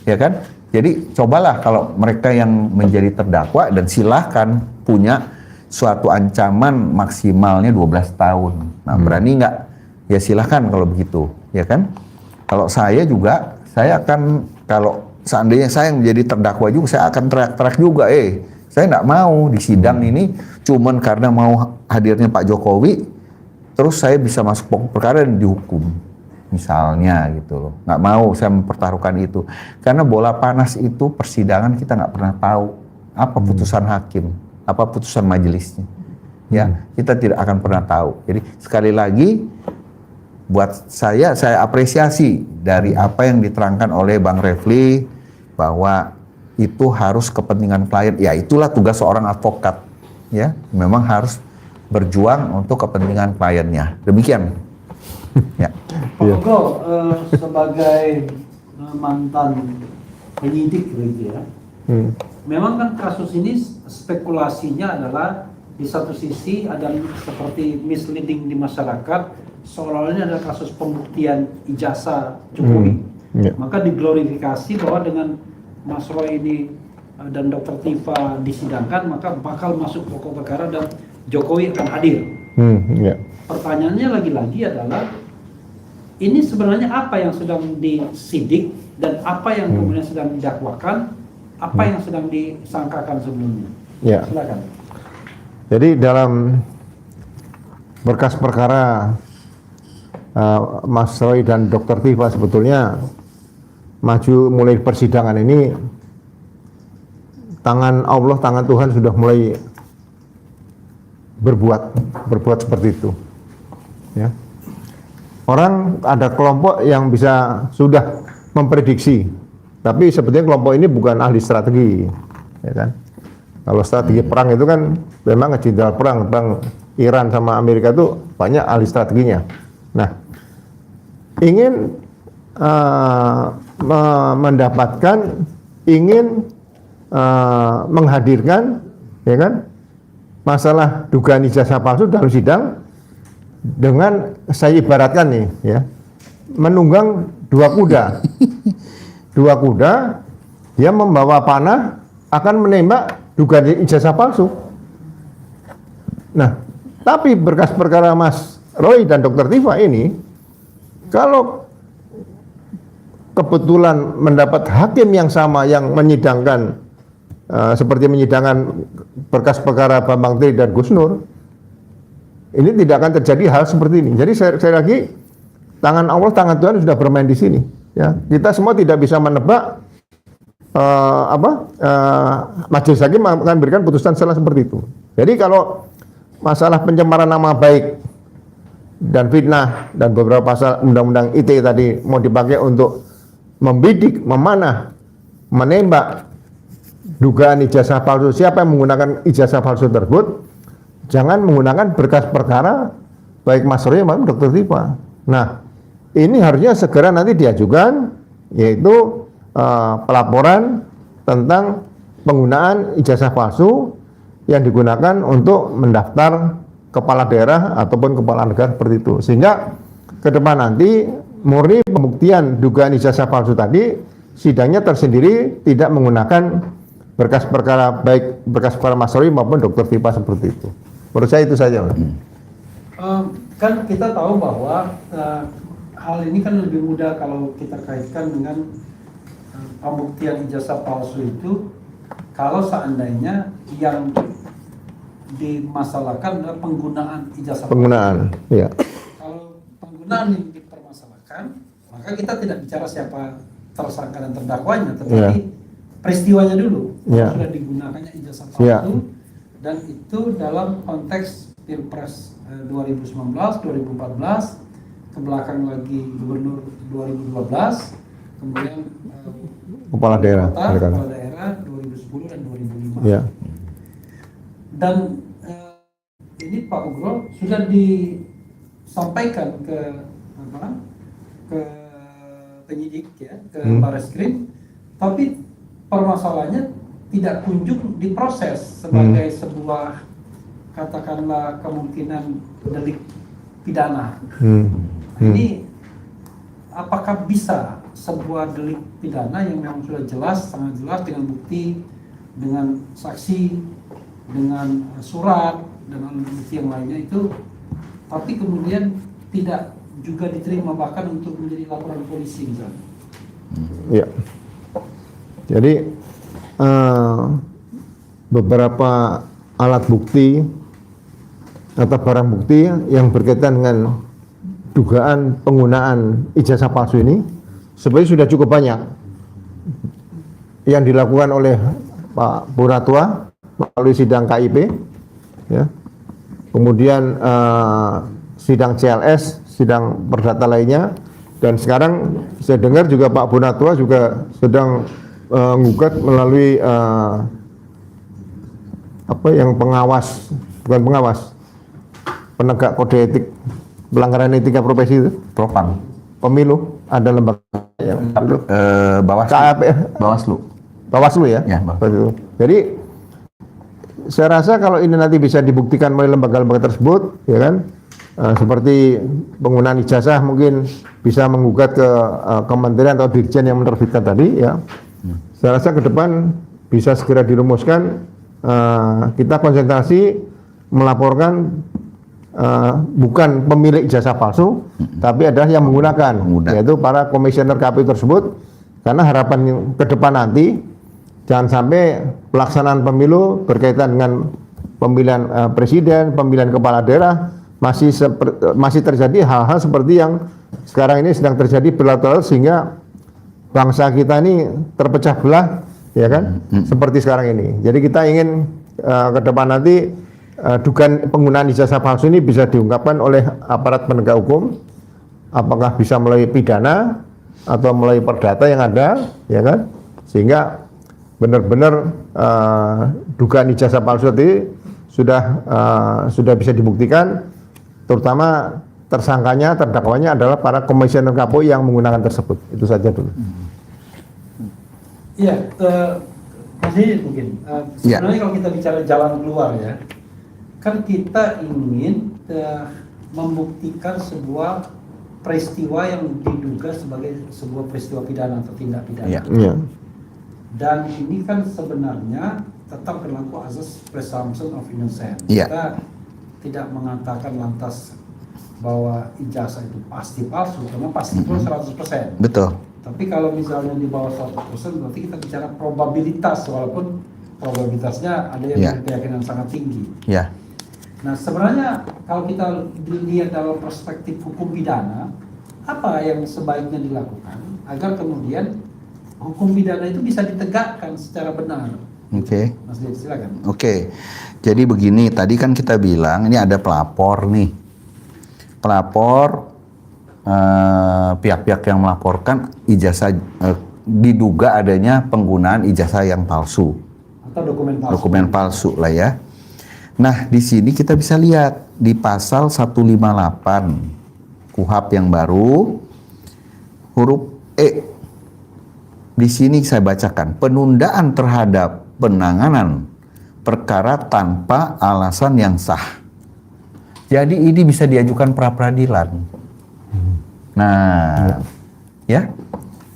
ya kan? Jadi cobalah kalau mereka yang menjadi terdakwa dan silahkan punya suatu ancaman maksimalnya 12 tahun. Nah berani nggak? Ya silahkan kalau begitu, ya kan? Kalau saya juga, saya akan kalau seandainya saya yang menjadi terdakwa juga, saya akan teriak-teriak juga, saya nggak mau di sidang ini cuman karena mau hadirnya Pak Jokowi. Terus saya bisa masuk pokok perkara dan dihukum, misalnya gitu loh. Nggak mau saya mempertaruhkan itu, karena bola panas itu persidangan kita nggak pernah tahu apa putusan hakim, apa putusan majelisnya. Ya, kita tidak akan pernah tahu. Jadi sekali lagi, buat saya apresiasi dari apa yang diterangkan oleh Bang Refli bahwa itu harus kepentingan klien. Ya itulah tugas seorang advokat. Ya, memang harus berjuang untuk kepentingan kliennya. Demikian. Ya. Pak Ogo, sebagai mantan penyidik gitu ya, memang kan kasus ini spekulasinya adalah di satu sisi ada seperti misleading di masyarakat, seolah-olah ini adalah kasus pembuktian ijazah Jokowi. Maka diglorifikasi bahwa dengan Mas Roy ini dan Dr. Tifa disidangkan, maka bakal masuk pokok perkara dan Jokowi akan hadir. Pertanyaannya lagi-lagi adalah ini sebenarnya apa yang sedang disidik dan apa yang kemudian sedang didakwakan, apa yang sedang disangkakan sebelumnya. Ya. Silakan. Jadi dalam berkas perkara Mas Roy dan Dr. Tifa sebetulnya maju mulai persidangan ini, tangan Allah, tangan Tuhan sudah mulai berbuat seperti itu, ya. Orang ada kelompok yang bisa sudah memprediksi, tapi sebetulnya kelompok ini bukan ahli strategi, ya kan? Kalau strategi perang itu kan memang jenderal perang Iran sama Amerika itu banyak ahli strateginya. Nah, ingin mendapatkan, ingin menghadirkan, ya kan? Masalah dugaan ijazah palsu dalam sidang dengan, saya ibaratkan nih ya, menunggang dua kuda. Dua kuda, dia membawa panah akan menembak dugaan ijazah palsu. Nah, Tapi berkas perkara Mas Roy dan Dr. Tifa ini, kalau kebetulan mendapat hakim yang sama yang menyidangkan seperti menyidangkan berkas perkara Bambang Tri dan Gus Nur, ini tidak akan terjadi hal seperti ini. Jadi saya lagi, tangan Allah, tangan Tuhan sudah bermain di sini. Ya, kita semua tidak bisa menebak majelis hakim akan berikan putusan setelah seperti itu. Jadi kalau masalah pencemaran nama baik dan fitnah dan beberapa pasal undang-undang ITE tadi mau dipakai untuk membidik, memanah, menembak dugaan ijazah palsu, siapa yang menggunakan ijazah palsu tersebut, jangan menggunakan berkas perkara baik Mas Roy maupun Dr. Tifa. Nah, ini harusnya segera nanti diajukan, yaitu pelaporan tentang penggunaan ijazah palsu yang digunakan untuk mendaftar kepala daerah ataupun kepala negara seperti itu. Sehingga ke depan nanti murni pembuktian dugaan ijazah palsu tadi, sidangnya tersendiri tidak menggunakan berkas perkara baik berkas perkara Mas Roy maupun Dr. Tifa seperti itu. Menurut saya itu saja. Kan kita tahu bahwa hal ini kan lebih mudah kalau kita kaitkan dengan pembuktian ijazah palsu itu kalau seandainya yang dimasalahkan adalah penggunaan ijazah palsu. Iya. Kalau penggunaan yang dipermasalahkan, maka kita tidak bicara siapa tersangka dan terdakwanya, tetapi peristiwanya dulu. Sudah digunakannya ijazah palsu, dan itu dalam konteks Pilpres 2019, 2014, ke belakang lagi Gubernur 2012, kemudian kepala daerah 2010 dan 2005. Ya. Dan ini Pak Ugro sudah disampaikan ke penyidik ya, ke Barreskrim, tapi permasalahannya tidak kunjung diproses sebagai sebuah katakanlah kemungkinan delik pidana. Ini apakah bisa sebuah delik pidana yang memang sudah jelas, sangat jelas dengan bukti, dengan saksi, dengan surat dan alat bukti yang lainnya itu, tapi kemudian tidak juga diterima bahkan untuk menjadi laporan polisi misalnya? Ya. Jadi beberapa alat bukti atau barang bukti yang berkaitan dengan dugaan penggunaan ijazah palsu ini sebenarnya sudah cukup banyak yang dilakukan oleh Pak Puratua melalui sidang KIP, ya. Kemudian sidang CLS, sidang perdata lainnya, dan sekarang saya dengar juga Pak Puratua juga sedang menggugat melalui penegak kode etik pelanggaran etika profesi itu, Propam, pemilu, ada lembaga yang Bawaslu ya. Ya, Bawaslu. Jadi saya rasa kalau ini nanti bisa dibuktikan oleh lembaga-lembaga tersebut, ya kan, seperti penggunaan ijazah mungkin bisa menggugat ke kementerian atau dirjen yang menerbitkan tadi, ya. Saya rasa ke depan bisa segera dirumuskan, kita konsentrasi melaporkan bukan pemilik ijazah palsu, tapi adalah yang menggunakan, yaitu para komisioner KPU tersebut, karena harapan ke depan nanti jangan sampai pelaksanaan pemilu berkaitan dengan pemilihan presiden, pemilihan kepala daerah masih terjadi hal-hal seperti yang sekarang ini sedang terjadi berlarut-larut, sehingga bangsa kita ini terpecah belah, ya kan, seperti sekarang ini. Jadi kita ingin ke depan nanti dugaan penggunaan ijazah palsu ini bisa diungkapkan oleh aparat penegak hukum, apakah bisa melalui pidana atau melalui perdata yang ada, ya kan, sehingga benar-benar dugaan ijazah palsu tadi sudah bisa dibuktikan, terutama tersangkanya, terdakwanya adalah para komisioner KPU yang menggunakan tersebut. Itu saja dulu. Iya, masih mungkin. Sebenarnya kalau kita bicara jalan keluar ya, kan kita ingin membuktikan sebuah peristiwa yang diduga sebagai sebuah peristiwa pidana atau tindak pidana. Iya. Dan ini kan sebenarnya tetap berlaku asas presumption of innocence. Iya. Kita tidak mengatakan lantas bahwa ijazah itu pasti palsu, karena pasti pun 100%. Betul. Tapi kalau misalnya di bawah 100%, berarti kita bicara probabilitas, walaupun probabilitasnya ada yang berkeyakinan sangat tinggi. Ya. Nah, sebenarnya kalau kita dilihat dalam perspektif hukum pidana, apa yang sebaiknya dilakukan agar kemudian hukum pidana itu bisa ditegakkan secara benar? Oke. Mas Dede, silakan. Oke. Jadi begini, tadi kan kita bilang ini ada pelapor nih. Pelapor, pihak-pihak yang melaporkan ijazah, diduga adanya penggunaan ijazah yang palsu. Atau dokumen palsu. Dokumen palsu lah ya. Nah, di sini kita bisa lihat di pasal 158 KUHP yang baru, huruf E. Di sini saya bacakan, penundaan terhadap penanganan perkara tanpa alasan yang sah. Jadi ini bisa diajukan pra peradilan. Nah, ya.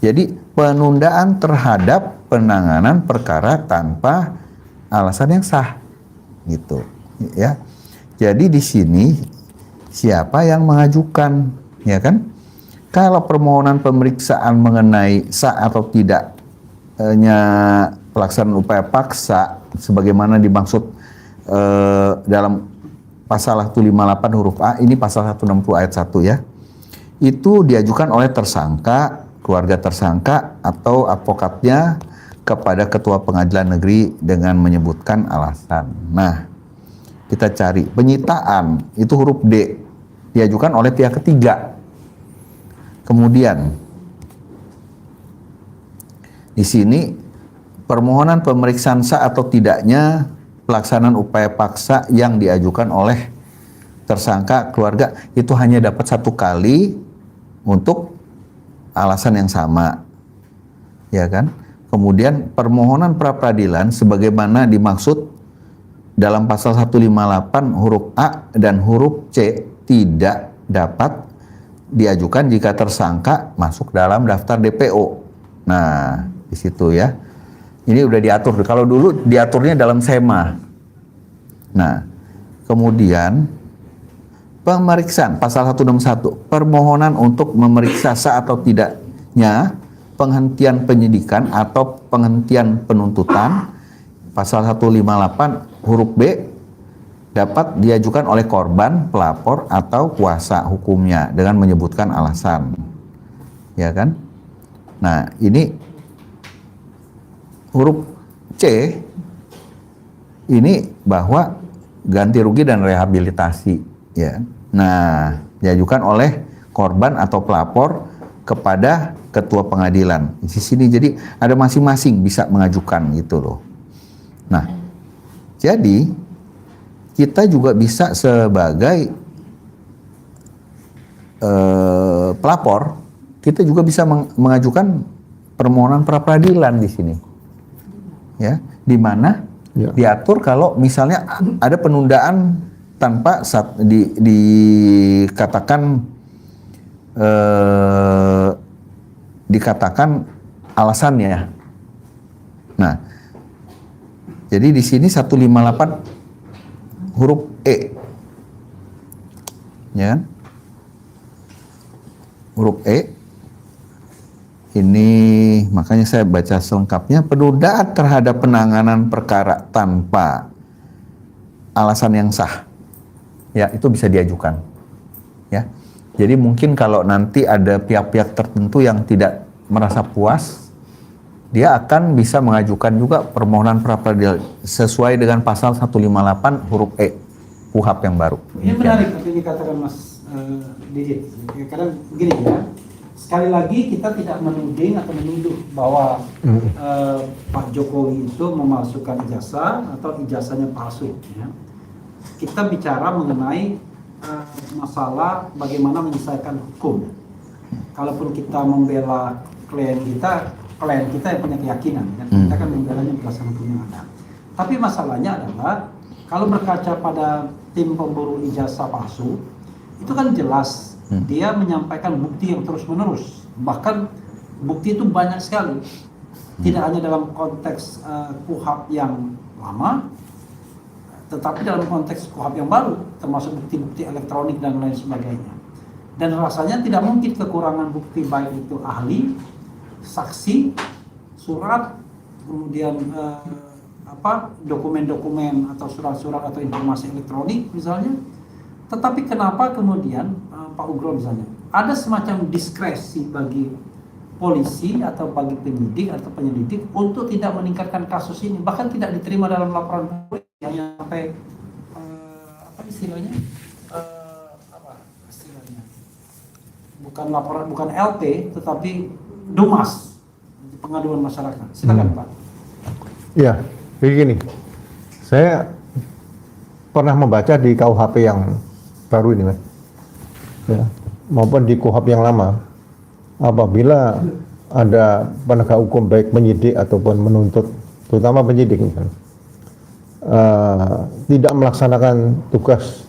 Jadi penundaan terhadap penanganan perkara tanpa alasan yang sah, gitu, ya. Jadi di sini siapa yang mengajukan, ya kan? Kalau permohonan pemeriksaan mengenai sah atau tidaknya pelaksanaan upaya paksa sebagaimana dimaksud dalam pasal 158 huruf A, ini pasal 160 ayat 1 ya. Itu diajukan oleh tersangka, keluarga tersangka atau advokatnya kepada ketua pengadilan negeri dengan menyebutkan alasan. Nah, kita cari penyitaan, itu huruf D, diajukan oleh pihak ketiga. Kemudian di sini permohonan pemeriksaan sah atau tidaknya pelaksanaan upaya paksa yang diajukan oleh tersangka keluarga itu hanya dapat satu kali untuk alasan yang sama, ya kan? Kemudian permohonan pra peradilan sebagaimana dimaksud dalam pasal 158 huruf A dan huruf C tidak dapat diajukan jika tersangka masuk dalam daftar DPO. Nah, di situ ya. Ini udah diatur. Kalau dulu diaturnya dalam SEMA. Nah, kemudian pemeriksaan pasal 161, permohonan untuk memeriksa sah atau tidaknya penghentian penyidikan atau penghentian penuntutan pasal 158 huruf B dapat diajukan oleh korban, pelapor atau kuasa hukumnya dengan menyebutkan alasan. Ya kan? Nah, ini huruf C ini bahwa ganti rugi dan rehabilitasi, ya. Nah, diajukan oleh korban atau pelapor kepada ketua pengadilan. Di sini jadi ada masing-masing bisa mengajukan gitu loh. Nah, jadi kita juga bisa sebagai pelapor, kita juga bisa mengajukan permohonan pra peradilan di sini. Ya, di mana diatur kalau misalnya ada penundaan tanpa dikatakan alasannya. Nah, jadi di sini 158 huruf E, ya, huruf E. Ini makanya saya baca selengkapnya, penundaan terhadap penanganan perkara tanpa alasan yang sah, ya itu bisa diajukan, ya. Jadi mungkin kalau nanti ada pihak-pihak tertentu yang tidak merasa puas, dia akan bisa mengajukan juga permohonan pra peradilan sesuai dengan pasal 158 huruf E KUHP yang baru. Ini menarik apa yang dikatakan Mas Didit. Kadang begini ya, sekali lagi kita tidak menuding atau menuduh bahwa Pak Jokowi itu memalsukan ijazah atau ijazahnya palsu. Ya. Kita bicara mengenai masalah bagaimana menyelesaikan hukum. Kalaupun kita membela klien kita yang punya keyakinan, kan? Kita kan membelanya berdasarkan hukum yang ada. Tapi masalahnya adalah kalau berkaca pada tim pemburu ijazah palsu, itu kan jelas dia menyampaikan bukti yang terus-menerus. Bahkan bukti itu banyak sekali. Tidak hanya dalam konteks KUHP yang lama, tetapi dalam konteks KUHP yang baru, termasuk bukti-bukti elektronik dan lain sebagainya. Dan rasanya tidak mungkin kekurangan bukti, baik itu ahli, saksi, surat, kemudian dokumen-dokumen atau surat-surat atau informasi elektronik misalnya. Tetapi kenapa kemudian Pak Ugro misalnya ada semacam diskresi bagi polisi atau bagi penyidik atau penyelidik untuk tidak meningkatkan kasus ini, bahkan tidak diterima dalam laporan polisi yang sampai bukan laporan, bukan LP, tetapi DUMAS, pengaduan masyarakat. Silakan Pak. Ya, begini, saya pernah membaca di KUHP yang baru ini, Mas, ya, maupun di KUHP yang lama, apabila ada penegak hukum baik penyidik ataupun menuntut, terutama penyidik misalnya, tidak melaksanakan tugas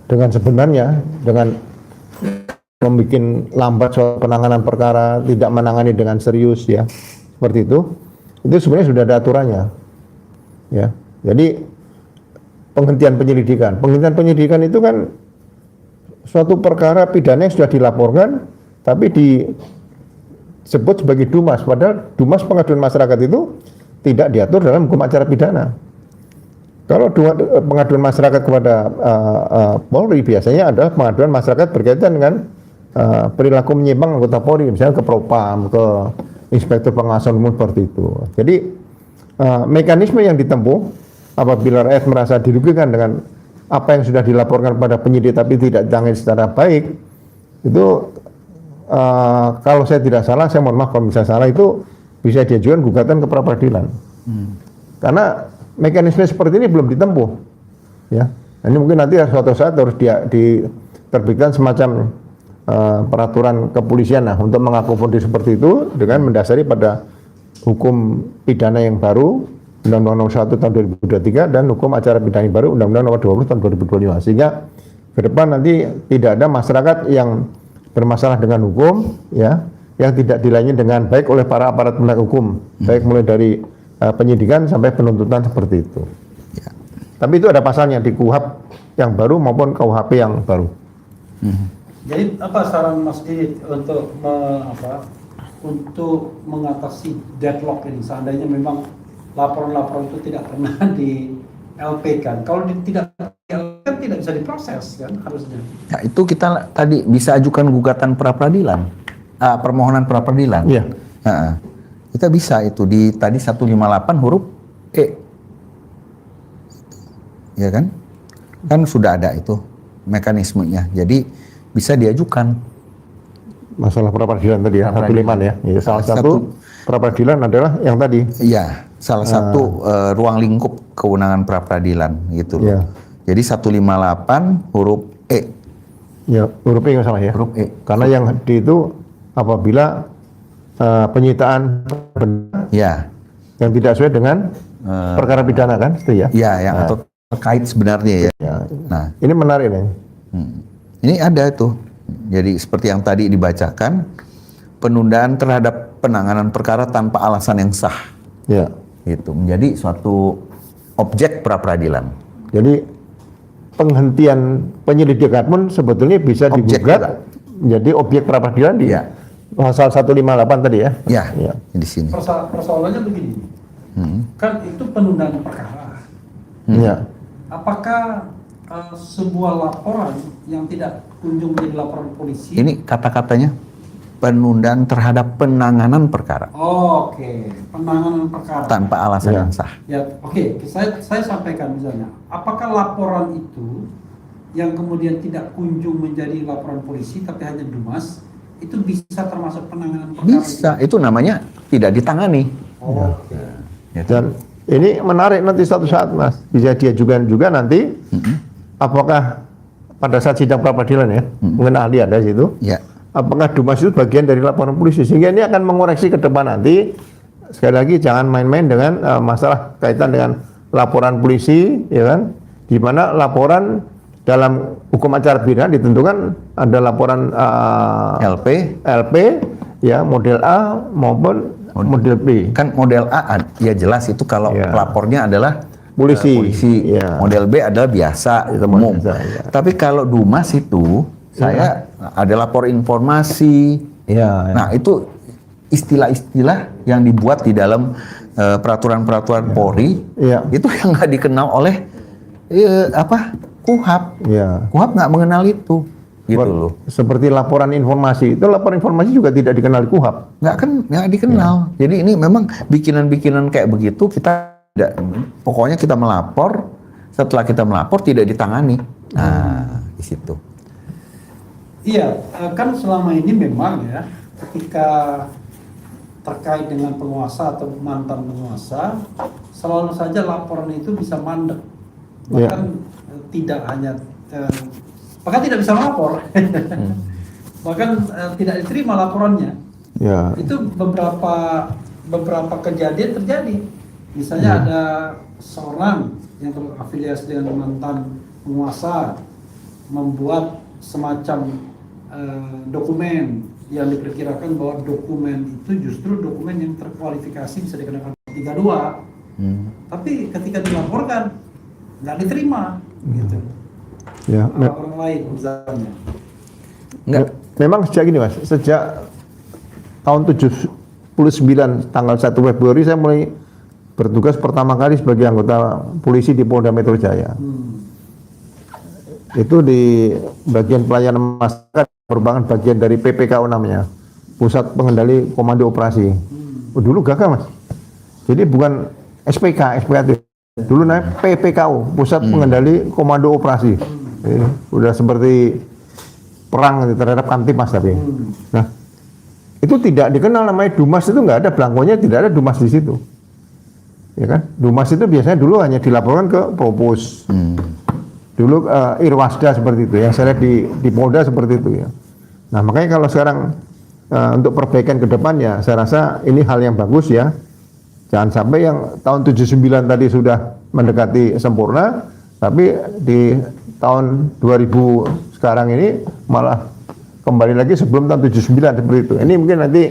dengan sebenarnya, dengan membuat lambat soal penanganan perkara, tidak menangani dengan serius, ya, seperti itu sebenarnya sudah ada aturannya, ya. Jadi penghentian penyelidikan itu kan suatu perkara pidana yang sudah dilaporkan tapi disebut sebagai DUMAS, padahal DUMAS pengaduan masyarakat itu tidak diatur dalam hukum acara pidana. Kalau pengaduan masyarakat kepada Polri biasanya adalah pengaduan masyarakat berkaitan dengan perilaku menyimpang anggota Polri, misalnya ke Propam, ke Inspektur Pengawasan Umum, seperti itu. Jadi mekanisme yang ditempuh apabila rakyat merasa dirugikan dengan apa yang sudah dilaporkan pada penyidik tapi tidak ditangani secara baik, itu kalau saya tidak salah, saya mohon maaf kalau misalnya salah, itu bisa diajukan gugatan ke pra peradilan. Karena mekanisme seperti ini belum ditempuh, ya. Ini mungkin nanti suatu saat harus diterbitkan semacam peraturan kepolisian untuk mengakomodir seperti itu dengan mendasari pada hukum pidana yang baru, Undang-Undang Nomor 1 Tahun 2023, dan hukum acara pidana yang baru, Undang-Undang Nomor 20 Tahun 2025, sehingga ke depan nanti tidak ada masyarakat yang bermasalah dengan hukum, ya, yang tidak dilayani dengan baik oleh para aparat penegak hukum, baik mulai dari penyidikan sampai penuntutan, seperti itu. Ya. Tapi itu ada pasalnya di KUHP yang baru maupun KUHP yang baru. Jadi apa saran Mas Didit untuk mengatasi deadlock ini, seandainya memang laporan-laporan itu tidak pernah di LP kan? Kalau tidak kan tidak bisa diproses kan harusnya. Ya, itu kita tadi bisa ajukan gugatan pra peradilan, permohonan pra peradilan. Iya. Kita bisa itu di tadi 158 huruf E, ya kan? Kan sudah ada itu mekanismenya. Jadi bisa diajukan. Masalah pra peradilan tadi ya, 155 ya. Ya, salah satu pra peradilan adalah yang tadi. Iya, salah satu ruang lingkup kewenangan pra peradilan gitu loh. Ya. Jadi 158 huruf E. Ya, huruf E nggak salah ya. Huruf E. Karena yang di itu apabila penyitaan benda yang tidak sesuai dengan perkara pidana kan, itu ya? Iya, yang atau terkait sebenarnya ya. Ya. Nah, ini menarik nih. Ini ada itu. Jadi seperti yang tadi dibacakan, penundaan terhadap penanganan perkara tanpa alasan yang sah. Ya. Itu menjadi suatu objek pra peradilan. Jadi penghentian penyelidikan pun sebetulnya bisa digugat menjadi objek pra peradilan di pasal 158 tadi ya. Ya. Di sini. Persoalannya begini. Kan itu penundaan perkara. Ya. Apakah sebuah laporan yang tidak kunjung menjadi laporan polisi? Ini kata-katanya penundaan terhadap penanganan perkara. Oke, penanganan perkara tanpa alasan yang sah. Ya, oke. Saya sampaikan misalnya, apakah laporan itu yang kemudian tidak kunjung menjadi laporan polisi tapi hanya DUMAS, itu bisa termasuk penanganan perkara? Bisa, itu namanya tidak ditangani. Oke. Ya. Dan ini menarik nanti suatu saat, Mas, bisa diajukan juga nanti. Apakah pada saat sidang pra peradilan ya, mungkin ahli ada di situ. Ya. Apakah DUMAS itu bagian dari laporan polisi, sehingga ini akan mengoreksi ke depan nanti. Sekali lagi jangan main-main dengan masalah kaitan dengan laporan polisi, ya kan? Di mana laporan dalam hukum acara pidana ditentukan ada laporan LP, ya, model A maupun model B. Kan model A ya jelas itu kalau pelapornya adalah Polisi. polisi. Ya. Model B adalah biasa, Itu umum. biasa, ya. Tapi kalau Dumas itu saya ada lapor informasi. Ya, ya. Nah, itu istilah-istilah yang dibuat di dalam peraturan-peraturan Polri, Iya. itu yang nggak dikenal oleh KUHAP. Ya. KUHAP nggak mengenal itu, gitu loh. Seperti laporan informasi, itu laporan informasi juga tidak dikenal di KUHAP. Nggak dikenal. Jadi ini memang bikinan-bikinan kayak begitu kita tidak, pokoknya kita melapor. Setelah kita melapor tidak ditangani. Nah, di situ. Iya, kan selama ini memang ya, ketika terkait dengan penguasa atau mantan penguasa, selalu saja laporan itu bisa mandek. Bahkan tidak hanya, bahkan tidak bisa melapor. Bahkan tidak diterima laporannya. Ya. Itu beberapa kejadian terjadi. Misalnya ada seorang yang terafiliasi dengan mantan penguasa membuat semacam dokumen yang diperkirakan bahwa dokumen itu justru dokumen yang terkualifikasi bisa dikenakan 32. Tapi ketika dilaporkan nggak diterima, gitu. Ya. Orang lain misalnya. Memang sejak ini Mas, sejak tahun 79 tanggal 1 Februari saya mulai bertugas pertama kali sebagai anggota polisi di Polda Metro Jaya. Itu di bagian pelayanan masyarakat, merupakan bagian dari PPKO namanya, Pusat Pengendali Komando Operasi. Dulu gagah Mas. Jadi bukan SPK itu. Dulu namanya PPKO, Pusat Pengendali Komando Operasi. Udah seperti perang terhadap Kamtibmas tapi. Nah, itu tidak dikenal namanya Dumas, itu nggak ada belangkonya, tidak ada Dumas di situ. Ya kan? Dumas itu biasanya dulu hanya dilaporkan ke Propos. Dulu Irwasda seperti itu, yang saya lihat di Polda seperti itu ya. Nah, makanya kalau sekarang untuk perbaikan ke depannya, saya rasa ini hal yang bagus ya. Jangan sampai yang tahun 79 tadi sudah mendekati sempurna, tapi di tahun 2000 sekarang ini malah kembali lagi sebelum tahun 79 seperti itu. Ini mungkin nanti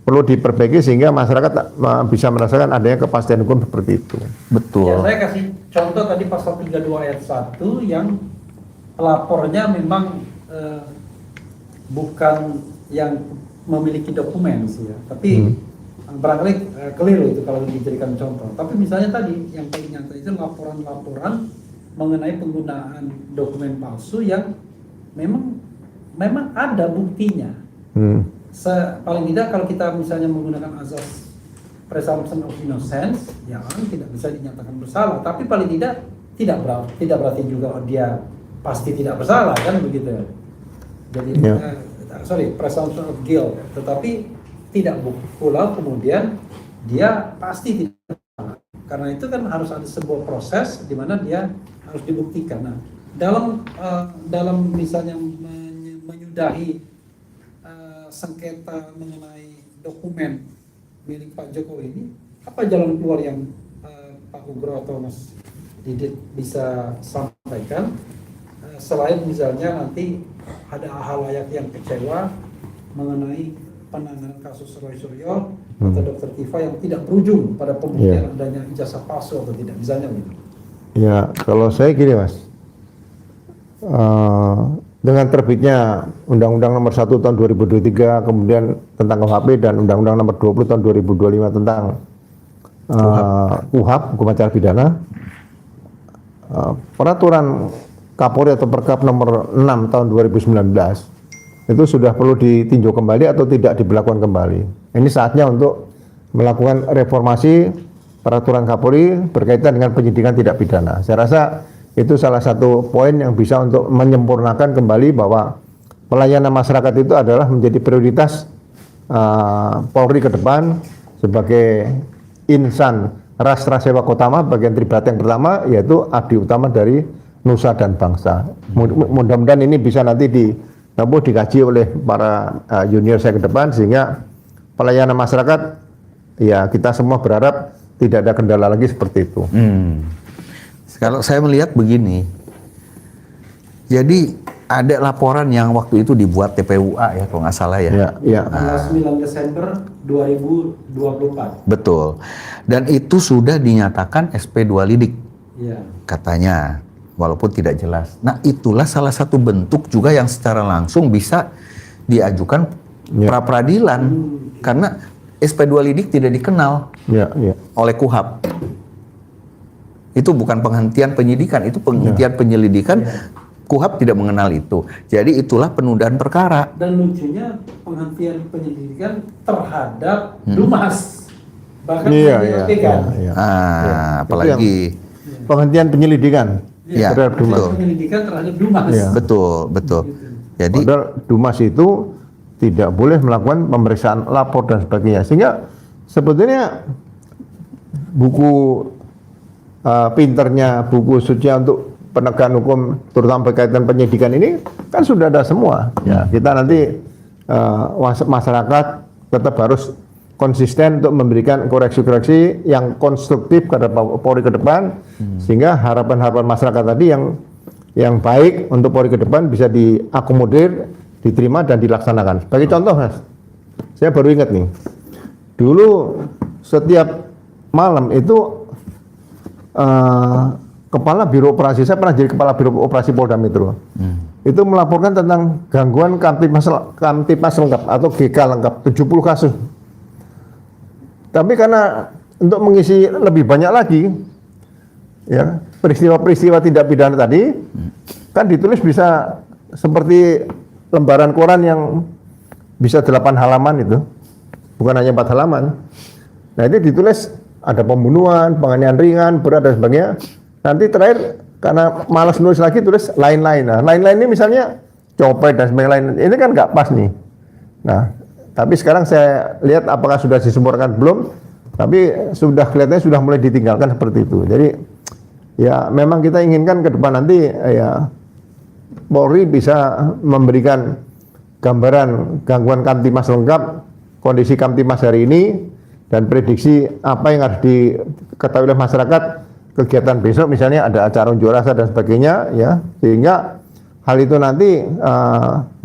perlu diperbaiki sehingga masyarakat bisa merasakan adanya kepastian hukum seperti itu. Betul. Ya, saya kasih contoh tadi pasal 32 ayat 1 yang pelapornya memang bukan yang memiliki dokumen sih ya, tapi barangkali keliru itu kalau dijadikan contoh. Tapi misalnya tadi yang paling nyata itu laporan-laporan mengenai penggunaan dokumen palsu yang memang ada buktinya. Paling tidak kalau kita misalnya menggunakan azas presumption of innocence, ya orang tidak bisa dinyatakan bersalah. Tapi paling tidak berarti juga dia pasti tidak bersalah, kan begitu. Jadi presumption of guilt, tetapi tidak pula kemudian dia pasti tidak bersalah. Karena itu kan harus ada sebuah proses di mana dia harus dibuktikan. Nah, dalam misalnya menyudahi sengketa mengenai dokumen milik Pak Jokowi ini, apa jalan keluar yang Pak Ugro atau Mas Didit bisa sampaikan selain misalnya nanti ada halayak yang kecewa mengenai penanganan kasus Roy Suryo atau Dr. Tifa yang tidak berujung pada pembuktian adanya ijazah palsu atau tidak, misalnya gitu. Ya, kalau saya gini Mas, dengan terbitnya Undang-Undang Nomor 1 Tahun 2023 kemudian tentang KUHP dan Undang-Undang Nomor 20 Tahun 2025 tentang KUHP, Hukum Acara Pidana, peraturan Kapolri atau Perkap Nomor 6 Tahun 2019 itu sudah perlu ditinjau kembali atau tidak diberlakukan kembali. Ini saatnya untuk melakukan reformasi peraturan Kapolri berkaitan dengan penyidikan tidak pidana. Saya rasa itu salah satu poin yang bisa untuk menyempurnakan kembali bahwa pelayanan masyarakat itu adalah menjadi prioritas Polri ke depan sebagai insan rastra sewa utama, bagian tribrata yang pertama yaitu abdi utama dari nusa dan bangsa. Mudah-mudahan ini bisa nanti dikaji oleh para junior saya ke depan sehingga pelayanan masyarakat ya kita semua berharap tidak ada kendala lagi seperti itu. Kalau saya melihat begini, jadi ada laporan yang waktu itu dibuat TPUA ya kalau nggak salah ya. Tanggal 9 Desember 2024. Betul. Dan itu sudah dinyatakan SP2 lidik. Iya. katanya, walaupun tidak jelas. Nah, itulah salah satu bentuk juga yang secara langsung bisa diajukan Ya. pra-peradilan karena SP2 lidik tidak dikenal Ya, ya. oleh KUHAP. Itu bukan penghentian penyidikan, itu penghentian penyelidikan. KUHAP tidak mengenal itu. Jadi itulah penundaan perkara. Dan lucunya penghentian penyelidikan terhadap Dumas, bahkan Iya, tidak iya, dilakukan. iya, iya. Apalagi Penghentian penyelidikan Ya, terhadap Dumas. betul. Penyelidikan terhadap Dumas. Iya. betul. Jadi Padahal Dumas itu tidak boleh melakukan pemeriksaan lapor dan sebagainya. Sehingga sebetulnya buku pinternya, buku sucinya untuk penegakan hukum, terutama berkaitan penyidikan ini kan sudah ada semua. Ya, kita nanti masyarakat tetap harus konsisten untuk memberikan koreksi-koreksi yang konstruktif kepada Polri ke depan, sehingga harapan-harapan masyarakat tadi yang baik untuk Polri ke depan bisa diakomodir, diterima dan dilaksanakan. Sebagai contoh, Mas, saya baru ingat nih, dulu setiap malam itu kepala biro operasi, saya pernah jadi kepala biro operasi Polda Metro, itu melaporkan tentang gangguan Kamtipmas lengkap atau GK lengkap 70 kasus. Tapi karena untuk mengisi lebih banyak lagi, ya peristiwa-peristiwa tidak pidana tadi, kan ditulis bisa seperti lembaran koran yang bisa 8 halaman itu, bukan hanya 4 halaman. Nah itu ditulis ada pembunuhan, penganiayaan ringan, berat dan sebagainya. Nanti terakhir karena malas nulis lagi tulis lain-lain. Nah lain-lain ini misalnya copet dan sebagainya lain. Ini kan nggak pas nih. Nah tapi sekarang saya lihat apakah sudah disempurnakan belum. Tapi sudah kelihatannya sudah mulai ditinggalkan seperti itu. Jadi ya memang kita inginkan ke depan nanti ya Polri bisa memberikan gambaran gangguan Kamtipmas lengkap, kondisi Kamtipmas hari ini, dan prediksi apa yang harus diketahui oleh masyarakat kegiatan besok, misalnya ada acara unjuk rasa dan sebagainya, ya, sehingga hal itu nanti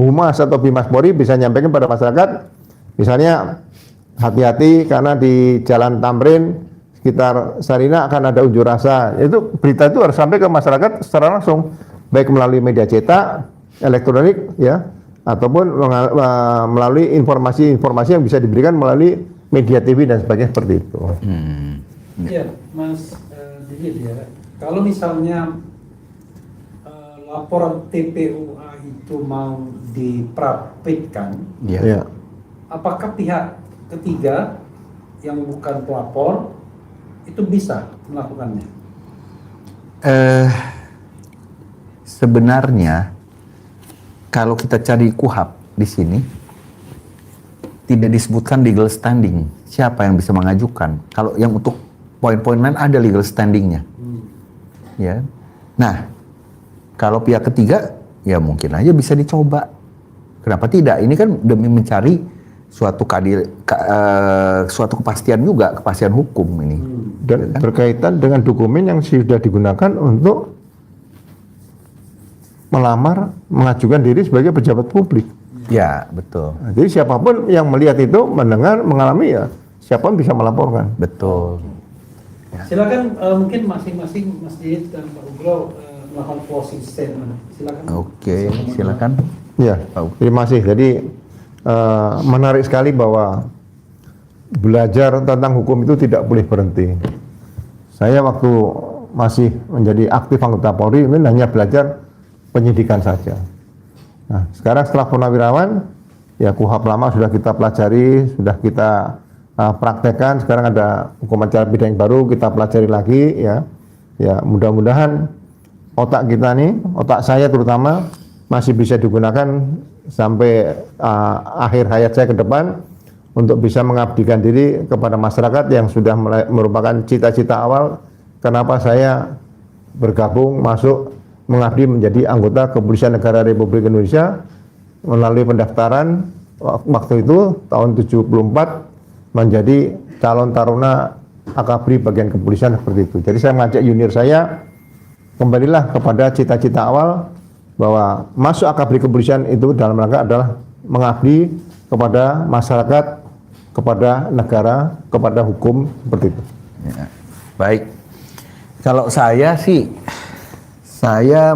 Humas atau Bimas Polri bisa nyampaikan pada masyarakat, misalnya hati-hati karena di Jalan Tamrin sekitar Sarina akan ada unjuk rasa. Itu berita itu harus sampai ke masyarakat secara langsung, baik melalui media cetak, elektronik, ya, ataupun melalui informasi-informasi yang bisa diberikan melalui media TV dan sebagainya seperti itu. Iya, Mas Didit ya. Kalau misalnya laporan TPUA itu mau diprapitkan, Ya. apakah pihak ketiga yang bukan pelapor itu bisa melakukannya? Sebenarnya kalau kita cari KUHAP di sini tidak disebutkan legal standing. Siapa yang bisa mengajukan? Kalau yang untuk poin-poin lain ada legal standingnya. Ya. Nah, kalau pihak ketiga ya mungkin aja bisa dicoba. Kenapa tidak? Ini kan demi mencari suatu suatu kepastian juga, kepastian hukum ini. Dan berkaitan dengan dokumen yang sudah digunakan untuk melamar, mengajukan diri sebagai pejabat publik. Ya, betul. Nah, jadi siapapun yang melihat itu, mendengar, mengalami, ya siapapun bisa melaporkan. Betul. Silakan mungkin masing-masing Mas Didit dan Pak Uglo melakukan closing statement. Silakan. Oke, silakan. Ya, terima kasih. Jadi menarik sekali bahwa belajar tentang hukum itu tidak boleh berhenti. Saya waktu masih menjadi aktif anggota Polri ini hanya belajar penyidikan saja. Nah, sekarang setelah purnawirawan, ya KUHAP lama sudah kita pelajari, sudah kita praktekkan. Sekarang ada hukum acara pidana yang baru kita pelajari lagi, ya. Ya, mudah-mudahan otak kita nih, otak saya terutama masih bisa digunakan sampai akhir hayat saya ke depan untuk bisa mengabdikan diri kepada masyarakat yang sudah merupakan cita-cita awal kenapa saya bergabung masuk mengabdi menjadi anggota Kepolisian Negara Republik Indonesia melalui pendaftaran waktu itu tahun 74 menjadi calon taruna Akabri bagian kepolisian seperti itu. Jadi saya mengajak junior saya kembalilah kepada cita-cita awal bahwa masuk Akabri kepolisian itu dalam rangka adalah mengabdi kepada masyarakat, kepada negara, kepada hukum seperti itu. Ya. Baik. Kalau saya sih, saya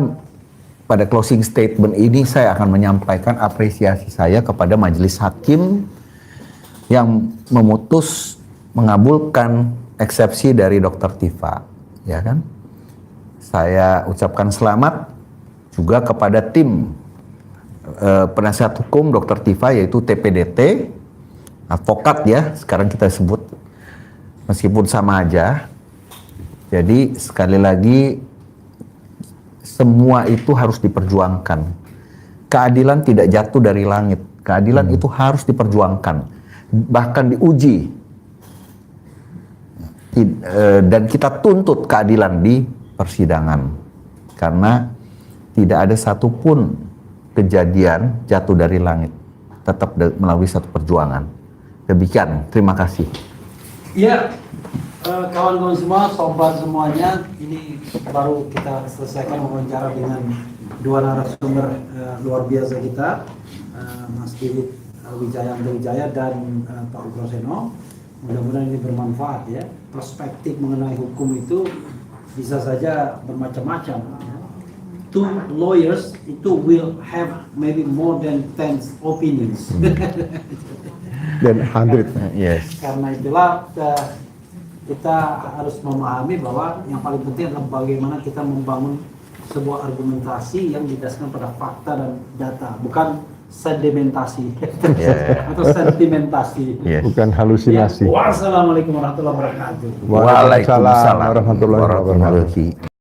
pada closing statement ini saya akan menyampaikan apresiasi saya kepada majelis hakim yang memutus mengabulkan eksepsi dari Dr. Tifa, ya kan? Saya ucapkan selamat juga kepada tim penasihat hukum Dr. Tifa, yaitu TPDT, advokat ya, sekarang kita sebut, meskipun sama aja. Jadi sekali lagi, semua itu harus diperjuangkan. Keadilan tidak jatuh dari langit. Keadilan itu harus diperjuangkan, bahkan diuji. Dan kita tuntut keadilan di persidangan. Karena tidak ada satupun kejadian jatuh dari langit. Tetap melalui satu perjuangan. Demikian, terima kasih. Ya, kawan-kawan semua, sobat semuanya, ini baru kita selesaikan wawancara dengan dua narasumber luar biasa kita, Mas Didit Wijaya dan Pak Ugroseno. Mudah-mudahan ini bermanfaat ya. Perspektif mengenai hukum itu bisa saja bermacam-macam. Two lawyers itu will have maybe more than 10 opinions. Dan 100. Yes. Karena itulah kita harus memahami bahwa yang paling penting adalah bagaimana kita membangun sebuah argumentasi yang didasarkan pada fakta dan data, bukan sedimentasi atau sentimentasi. Yes. Bukan halusinasi. Ya, wassalamualaikum warahmatullahi wabarakatuh. Waalaikumsalam warahmatullahi wabarakatuh.